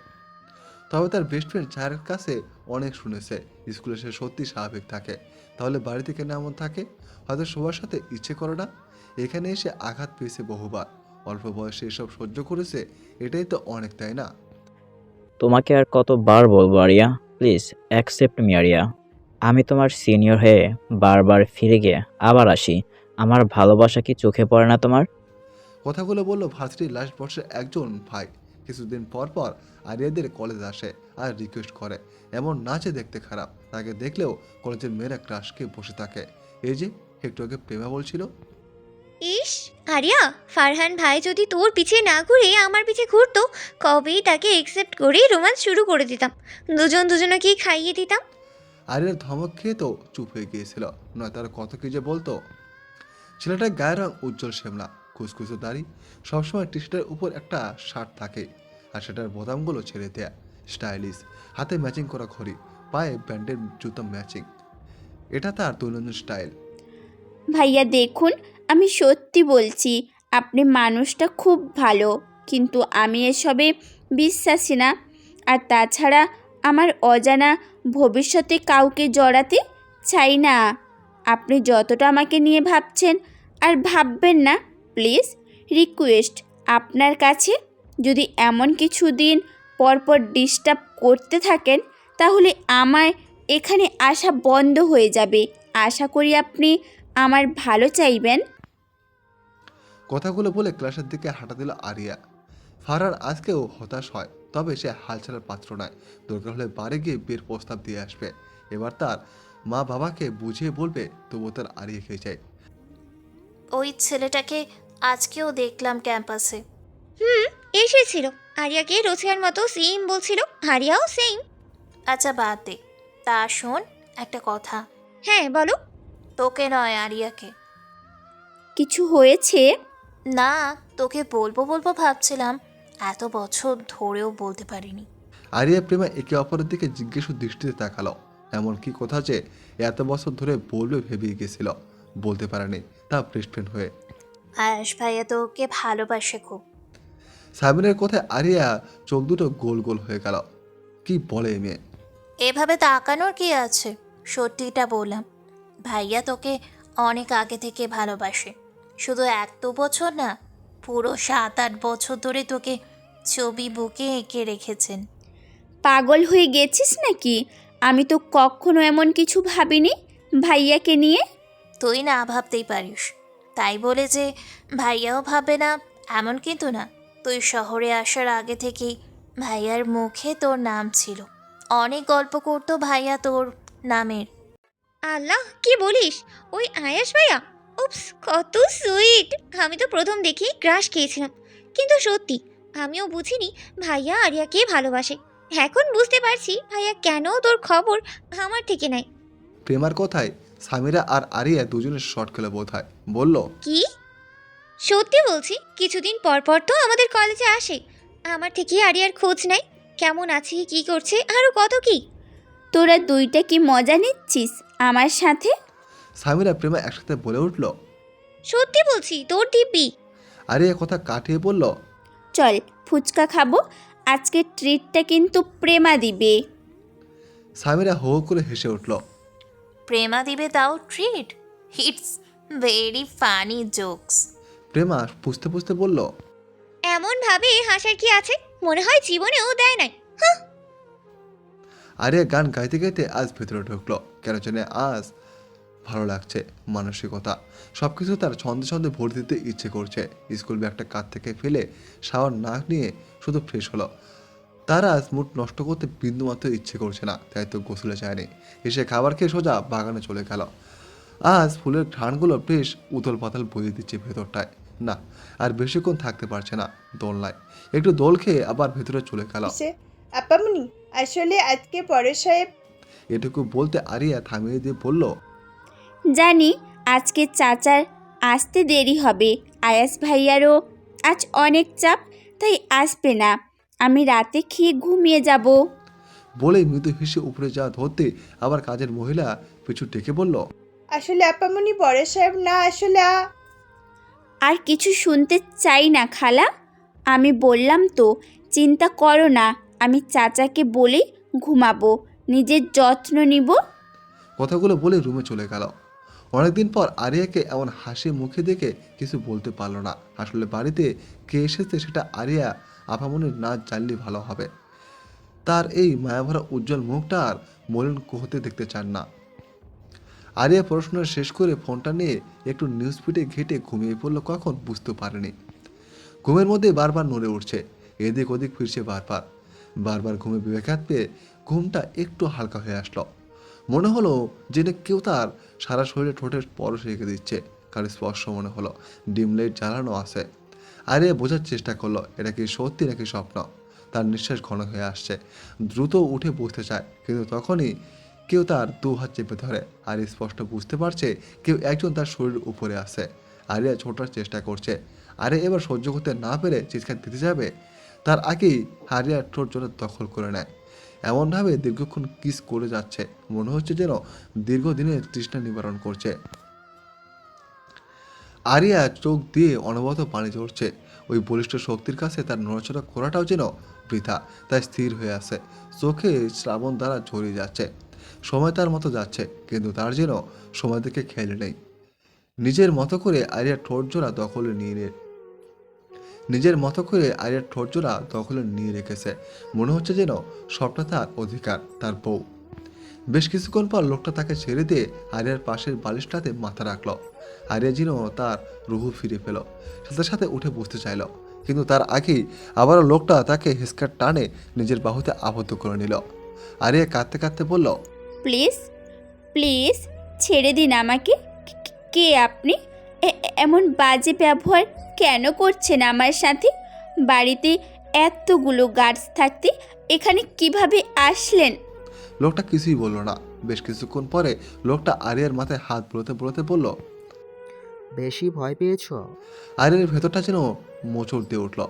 তবে তার বেস্ট ফ্রেন্ড চায়ের কাছে অনেক শুনেছে স্কুলে সে সত্যি স্বাভাবিক থাকে। তাহলে বাড়িতে কেন এমন থাকে? হয়তো সবার সাথে ইচ্ছে করে না। এখানে এসে আঘাত পেয়েছে বহুবার, অল্প বয়সে এসব সহ্য করেছে, এটাই তো অনেক, তাই না? তোমাকে আর কতবার বলবো Ariya, please accept me Ariya. আমি তোমার সিনিয়র হয়ে বারবার ফিরে গিয়ে আবার আসি। আমার ভালোবাসা কি চোখে পড়ে না তোমার? কথাগুলো বলল ভার্সিটির লাস্ট বর্ষের একজন ভাই। কিছুদিন পর পর আরিয়াদের কলেজ আসে আর রিকোয়েস্ট করে, এমন নাচে দেখতে খারাপ, তাকে দেখলেও কলেজের মেয়েরা ক্রাশকে বসে থাকে। এই যে একটু আগে প্রেমা বলছিল। ইস, আরিয়া, ফারহান ভাই যদি তোর পিছে না ঘুরে আমার পিছে ঘুরতো, কবেই তাকে একসেপ্ট করে রোম্যান্স শুরু করে দিতাম। দুজনকে খাইয়ে দিতাম। আরিয়ার ধমক খেয়ে তো চুপ হয়ে গিয়েছিল, নয় তার কত কি যে বলতো। ছেলেটার গায়ের রং উজ্জ্বল শ্যামলা, কুচকুচো দাড়ি, সবসময় টি শার্টের উপর একটা শার্ট থাকে, আর সেটার বোতামগুলো ছেড়ে দেয়া, স্টাইলিশ, হাতে ম্যাচিং করা ঘড়ি, পায়ে ব্যান্ডের জুতো ম্যাচিং। এটা তার দৈনন্দিন স্টাইল। ভাইয়া দেখুন, আমি সত্যি বলছি, আপনি মানুষটা খুব ভালো, কিন্তু আমি এসবে বিশ্বাসী না। আর তাছাড়া আমার অজানা ভবিষ্যতে কাউকে জড়াতে চাই না। আপনি যতটা আমাকে নিয়ে ভাবছেন আর ভাববেন না, প্লিজ রিকোয়েস্ট, আপনার কাছে যদি এমন কিছুদিন পরপর ডিস্টার্ব করতে থাকেন তাহলে আমার এখানে আসা বন্ধ হয়ে যাবে। আশা করি আপনি আমার ভালো চাইবেন। কথাগুলো বলে ক্লাসের দিকে হাঁটা দিল আরিয়া। ফারহান আজকেও হতাশ হয়, তবে সে হাল ছাড়ার পাত্র নয়। দরকার হলে বাড়ি গিয়ে বিয়ের প্রস্তাব দিয়ে আসবে। এবার তার মা বাবাকে বুঝিয়ে বলবে, তবুও তার আরিয়াকে চাই। ওই ছেলেটাকে আজকেও দেখলাম ক্যাম্পাসে। এসেছিল। আরিয়াকে রোজকার মতো সেম বলছিল, আরিয়াও সেম। আচ্ছা বাদ দে, তা শোন একটা কথা। হ্যাঁ বলো। তোকে নয়, আরিয়াকে। কিছু হয়েছে? না, তোকে বলবো বলবো ভাবছিলাম, এত বছর ধরেও বলতে পারিনি। আরিয়া প্রেমা একে অপরের দিকে জিজ্ঞেস দৃষ্টিতে তাকালো। এমন কি কথা যে এত বছর ধরে বলবে ভেবেই গেছিল, বলতে পারেনি, তা প্রেস্টফ্রেন্ড হয়ে। আয়াস ভাইয়া তোকে ভালোবাসে খুব। সাবিনের কথায় আরিয়া চোখ দুটো গোল গোল হয়ে গেল। কি বলে এই মেয়ে? এভাবে তাকানোর কি আছে, সত্যিটা বললাম। ভাইয়া তোকে অনেক আগে থেকে ভালোবাসে। শুধু 1-2 বছর না, পুরো 7-8 বছর ধরে তোকে ছবি বুকে এঁকে রেখেছেন। পাগল হয়ে গেছিস নাকি? আমি তো কখনো এমন কিছু ভাবিনি ভাইয়াকে নিয়ে। তুই না ভাবতেই পারিস, তাই বলে যে ভাইয়াও ভাবে না এমন কিন্তু না। তুই শহরে আসার আগে থেকেই ভাইয়ার মুখে তোর নাম ছিল। অনেক গল্প করতো ভাইয়া তোর নামের। আল্লাহ, কি বলিস? ওই আয়াস ভাইয়া? উপস, কত সুইট! আমি তো প্রথম দেখেই ক্রাশ খেয়েছিলাম। কিন্তু সত্যি আমিও বুঝিনি ভাইয়া আরিয়াকে ভালোবাসে। এখন বুঝতে পারছি ভাইয়া কেন তোর খবর আমার থেকে নাই। প্রেমার কথায় সামিরা আর আরিয়া দুজনের শর্ট খেলে বোধ হয়। বলল, কি? সত্যি বলছি, কিছুদিন পর পর তো আমাদের কলেজে আসে। আমার থেকে আরিয়ার খোঁজ নাই, কেমন আছে, কি করছে, আরও কত কি। তোরা দুইটা কি মজা নিচ্ছিস আমার সাথে? সামিরা প্রেমা একসাথে বলে উঠল। সত্যি বলছি, তোর দিব্যি। আরিয়া কথা কাটিয়ে বলল, চল ফুচকা খাবো, আজকে ট্রিটটা কিন্তু প্রেমা দিবে। সামিরা হো হো করে হেসে উঠল। প্রেমা দিবে তাও treat? It's very funny jokes. Prema পুষতে পুষতে বলল, এমন ভাবে হাসার কি আছে, মনে হয় জীবনেও দেয় নাই। আরিয়া গান গাইতে গাইতে আজ ভেতরে ঢুকলো। কেন জানে আজ ভালো লাগছে। মানসিকতা সবকিছু তার ছন্দে ছন্দে ভোট দিতে ইচ্ছে করছে। স্কুল ব্যাগটা কাঁধ থেকে ফেলে শাওয়ার না নিয়ে শুধু ফ্রেশ হলো। তার আজ মুড নষ্ট করতে বিন্দুমাত্র ইচ্ছে করছে না, তাই তো গোসলে যায়নি। এসে খাবার খেয়ে সোজা বাগানে চলে গেল। আজ ফুলের ঘ্রাণগুলো বেশ উতল পাতাল বইয়ে দিচ্ছে ভেতরটায়। না, আর বেশিক্ষণ থাকতে পারছে না দোলনায়। একটু দোল খেয়ে আবার ভেতরে চলে গেল। আপামনি, আসলে আজকে পরেশ সাহেব। এটুকু বলতে আরিয়া থামিয়ে দিয়ে বলল, জানি আজকে চাচার আসতে দেরি হবে। আয়াস ভাইয়ারও আজ অনেক চাপ, তাই আসবে না। আমি রাতে খেয়ে ঘুমিয়ে যাব। বলেই মৃদু হেসে উপরে যাওয়া ধরতে আবার কাজের মহিলা পিছু ডেকে বলল, আসলে আপামনি পরেশ সাহেব না, আসলে আর কিছু শুনতে চাই না খালা। আমি বললাম তো, চিন্তা করো না, আমি চাচাকে বলেই ঘুমাবো, নিজের যত্ন নিব। কথাগুলো বলে রুমে চলে গেল। অনেকদিন পর আরিয়াকে এমন হাসি মুখে দেখে কিছু বলতে পারলো না। আসলে বাড়িতে কে এসেছে সেটা আরিয়া আপামনির না জানলে ভালো হবে। তার এই মায়াভরা উজ্জ্বল মুখটা আর মলিন হতে দেখতে চান না। আরিয়া পড়াশোনা শেষ করে ফোনটা নিয়ে একটু নিউজ ফিডে ঘেটে ঘুমিয়ে পড়লো। কখন বুঝতে পারেনি। ঘুমের মধ্যে বারবার নড়ে উঠছে, এদিক ওদিক ফিরছে বারবার। বারবার ঘুমে বিবেকাত পেয়ে ঘুমটা একটু হালকা হয়ে আসলো। মনে হলো যেন কেউ তার সারা শরীরে ঠোঁটের পরশ রেখে দিচ্ছে। কার স্পর্শ মনে হলো, ডিম লাইট জ্বালানো আছে। আরিয়া বোঝার চেষ্টা করলো এটা কি সত্যি নাকি স্বপ্ন। তার নিঃশ্বাস ঘন হয়ে আসছে, দ্রুত উঠে বসতে চায়, কিন্তু তখনই কেউ তার দু হাত চেপে ধরে। আর স্পষ্ট বুঝতে পারছে কেউ একজন তার শরীরের উপরে আছে। আরিয়া ছোটার চেষ্টা করছে। আরে এবার সহ্য করতে না পেরে চিৎকার দিতে যাবে, তার আগেই আরিয়ার ঠোঁট জোরে দখল করে নেয়। এমনভাবে দীর্ঘক্ষণ কিস করে যাচ্ছে, মনে হচ্ছে যেন দীর্ঘদিনের তৃষ্ণা নিবারণ করছে। আরিয়া চোখ দিয়ে অনবরত পানি ঝরছে। ওই বলিষ্ঠ শক্তির কাছে তার নড়াচড়া করাটাও যেন বৃথা। তাই স্থির হয়ে আছে, চোখে শ্রাবণ দ্বারা ঝরিয়ে যাচ্ছে। সময় তার মতো যাচ্ছে, কিন্তু তার যেন সময় দেখে খেয়াল নেই। নিজের মতো করে আরিয়া ঠোঁট জোড়া দখলে নিয়ে নিজের মতো করে আরিয়ার ঠোঁটজোড়া দখলে নিয়ে রেখেছে। মনে হচ্ছে যেন সবটা তার অধিকার, তার বউ। বেশ কিছুক্ষণ পর লোকটা তাকে ছেড়ে দিয়ে আরিয়ার পাশের বালিশটাতে মাথা রাখলো। আরিয়া যেন তার রুহু ফিরে পেল, সাথে সাথে উঠে বসতে চাইল, কিন্তু তার আগেই আবারও লোকটা তাকে হিসকার টানে নিজের বাহুতে আবদ্ধ করে নিল। আরিয়া কাঁদতে কাঁদতে বলল, প্লিজ প্লিজ ছেড়ে দিন আমাকে। কে আপনি? এমন বাজে ব্যবহার কেন করছেন আমার সাথে? বাড়িতে এতগুলো গার্ডস থাকতে এখানে কিভাবে আসলেন? লোকটা কিছুই বলল না। বেশ কিছুক্ষণ পরে লোকটা আরিয়ার মাথায় হাত বুলোতে বুলোতে বলল, বেশি ভয় পেয়েছো? আরিয়ার ভেতরটা যেন মোচড় দিয়ে উঠল।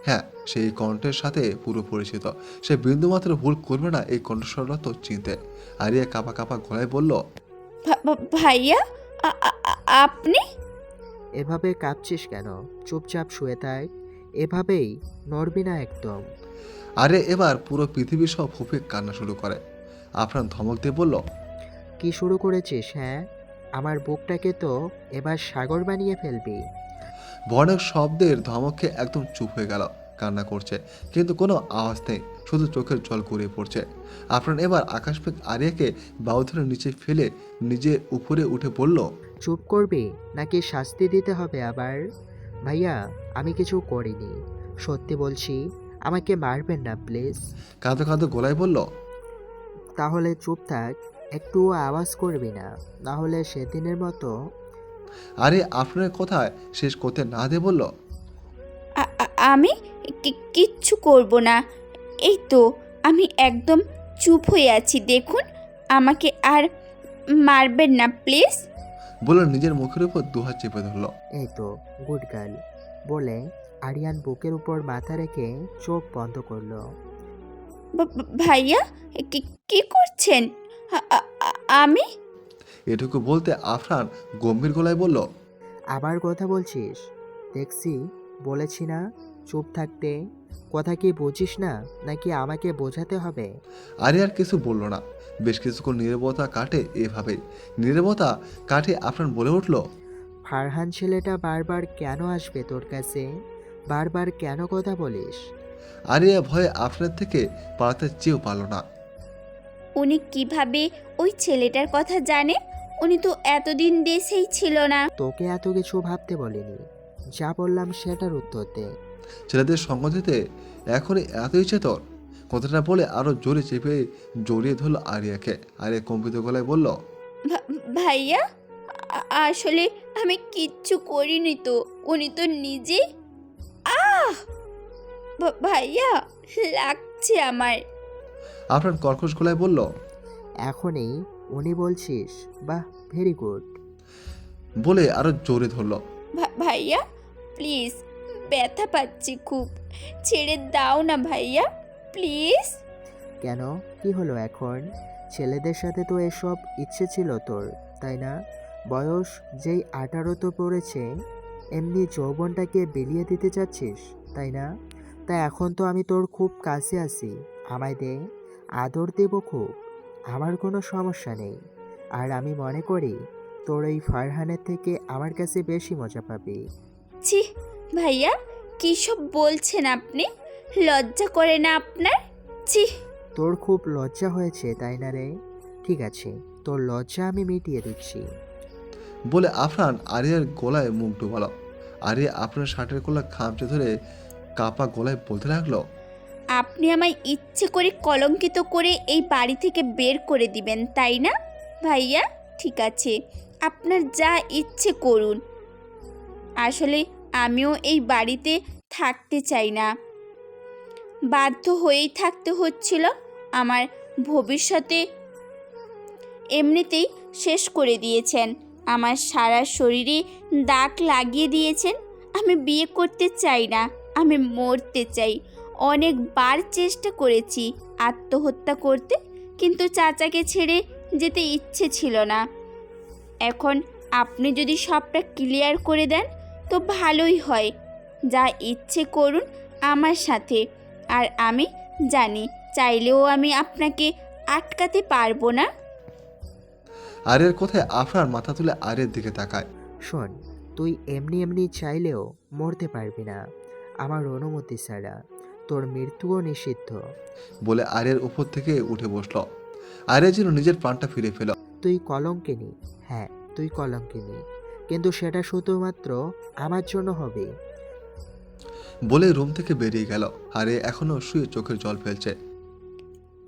হ্যাঁ, সেই কণ্ঠের সাথে পুরো পরিচিত। সে বিন্দুমাত্র ভুল করবে না এই কণ্ঠস্বরটা তো চিনতে। আরিয়া কাঁপা কাঁপা গলায় বলল, ভাইয়া আপনি? এভাবে কাঁপছিস কেন? চুপচাপ শুয়ে থাক, এভাবেই নড়বি না একদম। আরে এবার পুরো পৃথিবী সব ফুঁপে কান্না শুরু করে। আফরান ধমক দিয়ে বলল, কি শুরু করেছিস? হ্যাঁ, আমার বুকটাকে তো এবার সাগর বানিয়ে ফেলবি। ভয়ানক শব্দের ধমকে একদম চুপ হয়ে গেল। কান্না করছে কিন্তু কোনো আওয়াজ নেই, শুধু চোখের জল গড়িয়ে পড়ছে। আফরান এবার আকাশপেক আরিয়াকে বাহু ধরে নিচে ফেলে নিজের উপরে উঠে বলল, চুপ করবি নাকি শাস্তি দিতে হবে আবার? ভাইয়া, আমি কিছু করিনি, সত্যি বলছি, আমাকে মারবেন না প্লিজ। কাঁদো কাঁদো গলায় বলল, তাহলে চুপ থাক, একটু আওয়াজ করবি না, না হলে সেদিনের মতো। আরে আফরানের কথায় শেষ করতে না দিয়ে বলল, আমি কিচ্ছু করব না। এই তো আমি একদম চুপ হয়ে আছি, দেখুন আমাকে আর মারবেন না প্লিজ। বলে নিজের মুখের উপর দুহাত চেপে ধরল। এই তো গুড গার্ল বলে আরিয়ান বুকের উপর মাথা রেখে চোখ বন্ধ করলো। ভাইয়া কি করছেন? আমি? এটুকু বলতে আফরান গম্ভীর গলায় বলল, আবার কথা বলছিস? দেখছি বলেছি না চুপ থাকতে। কথা কি বুঝিস না নাকি আমাকে বোঝাতে হবে? আরিয়ার কিছু বলল না। বেশ কিছুক্ষণ নীরবতা কাটে এভাবেই। নীরবতা কাটে আফরান বলে উঠল, ফারহান ছেলেটা বারবার কেন আসবে তোর কাছে? বারবার কেন কথা বলিস? আরিয়া ভয়ে আফরানের থেকে পালাতে চেয়েও পারল না। উনি কিভাবে ওই ছেলেটার কথা জানে? উনি তো এতদিন দেশেই ছিল না। তোকে এত কিছু ভাবতে বলিনি, যা বললাম সেটার উত্তর দে। ছেলেদের সঙ্গ দিতে এখনই এত ইচ্ছে তোর? কথাটা বলে আরো জোরে চেপে জড়িয়ে ধরল আরিয়াকে। আরিয়া কম্পিত গলায় বলল, ভাইয়া আসলে আমি কিচ্ছু করিনি তো, উনি তো নিজে। ভাইয়া লাগছে আমার। আফরান কর্কশ গলায় বলল, এখনই উনি বলছিস? বাহ, ভেরি গুড। বলে আরো জোরে ধরল। ভাইয়া প্লিজ, ব্যথা পাচ্ছি খুব, ছেড়ে দাও না ভাইয়া প্লিজ। কেন, কি হলো এখন? ছেলেদের সাথে তো এসব ইচ্ছে ছিল তোর, তাই না? বয়স যেই 18 তো পড়েছে, এমনি যৌবনটাকে বিলিয়ে দিতে চাচ্ছিস, তাই না? তাই এখন তো আমি তোর খুব কাছে আছি, আমায় দে, আদর দেব খুব, আমার কোনো সমস্যা নেই। আর আমি মনে করি তোর এই ফারহানের থেকে আমার কাছে বেশি মজা পাবি। ছি ভাইয়া, কী সব বলছেন আপনি? লজ্জা করে না আপনার? ছি। তোর খুব লজ্জা হয়েছে তাই না রে? ঠিক আছে, তোর লজ্জা আমি মিটিয়ে দিচ্ছি। বলে আফরান আরিয়ার গলায় মুখ ডুবাল। আরিয়া আপনার শার্টের গলা খামচে ধরে কাপা গলায় বলতে লাগলো, আপনি আমায় ইচ্ছে করে কলঙ্কিত করে এই বাড়ি থেকে বের করে দিবেন তাই না ভাইয়া? ঠিক আছে, আপনার যা ইচ্ছে করুন। আসলে আমিও এই বাড়িতে থাকতে চাই না, বাধ্য হয়েই থাকতে হচ্ছিল। আমার ভবিষ্যতে এমনিতেই শেষ করে দিয়েছেন, আমার সারা শরীরে দাগ লাগিয়ে দিয়েছেন। আমি বিয়ে করতে চাই না, আমি মরতে চাই। অনেকবার চেষ্টা করেছি আত্মহত্যা করতে, কিন্তু চাচাকে ছেড়ে যেতে ইচ্ছে ছিল না। এখন আপনি যদি সবটা ক্লিয়ার করে দেন তো ভালোই হয়। যা ইচ্ছে করুন আমার সাথে, আর আমি জানি চাইলেও আমি আপনাকে আটকাতে পারবো না। আরিয়ার কথায় আফরান মাথা তুলে আরিয়ার দিকে তাকায়। শোন, তুই এমনি এমনি চাইলেও মরতে পারবি না, আমার অনুমতি ছাড়া তোর মৃত্যুও নিষিদ্ধ। বলে আরিয়ার উপর থেকে উঠে বসলো। আরিয়া যেন নিজের প্রাণটা ফিরে পেল। তুই কলঙ্কিনী, হ্যাঁ তুই কলঙ্কিনী, কিন্তু সেটা শুধুমাত্র আমার জন্য হবে। বলে রুম থেকে বেরিয়ে গেল। আরিয়া এখনো শুয়ে চোখের জল ফেলছে।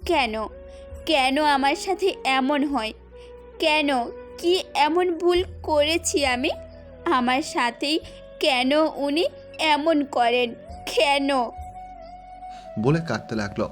কেন কেন আমার সাথে এমন হয়? কেন কি এমন ভুল করেছি আমি? আমার সাথেই কেন উনি এমন করেন? কেন? বলে কাঁদতে লাগলো।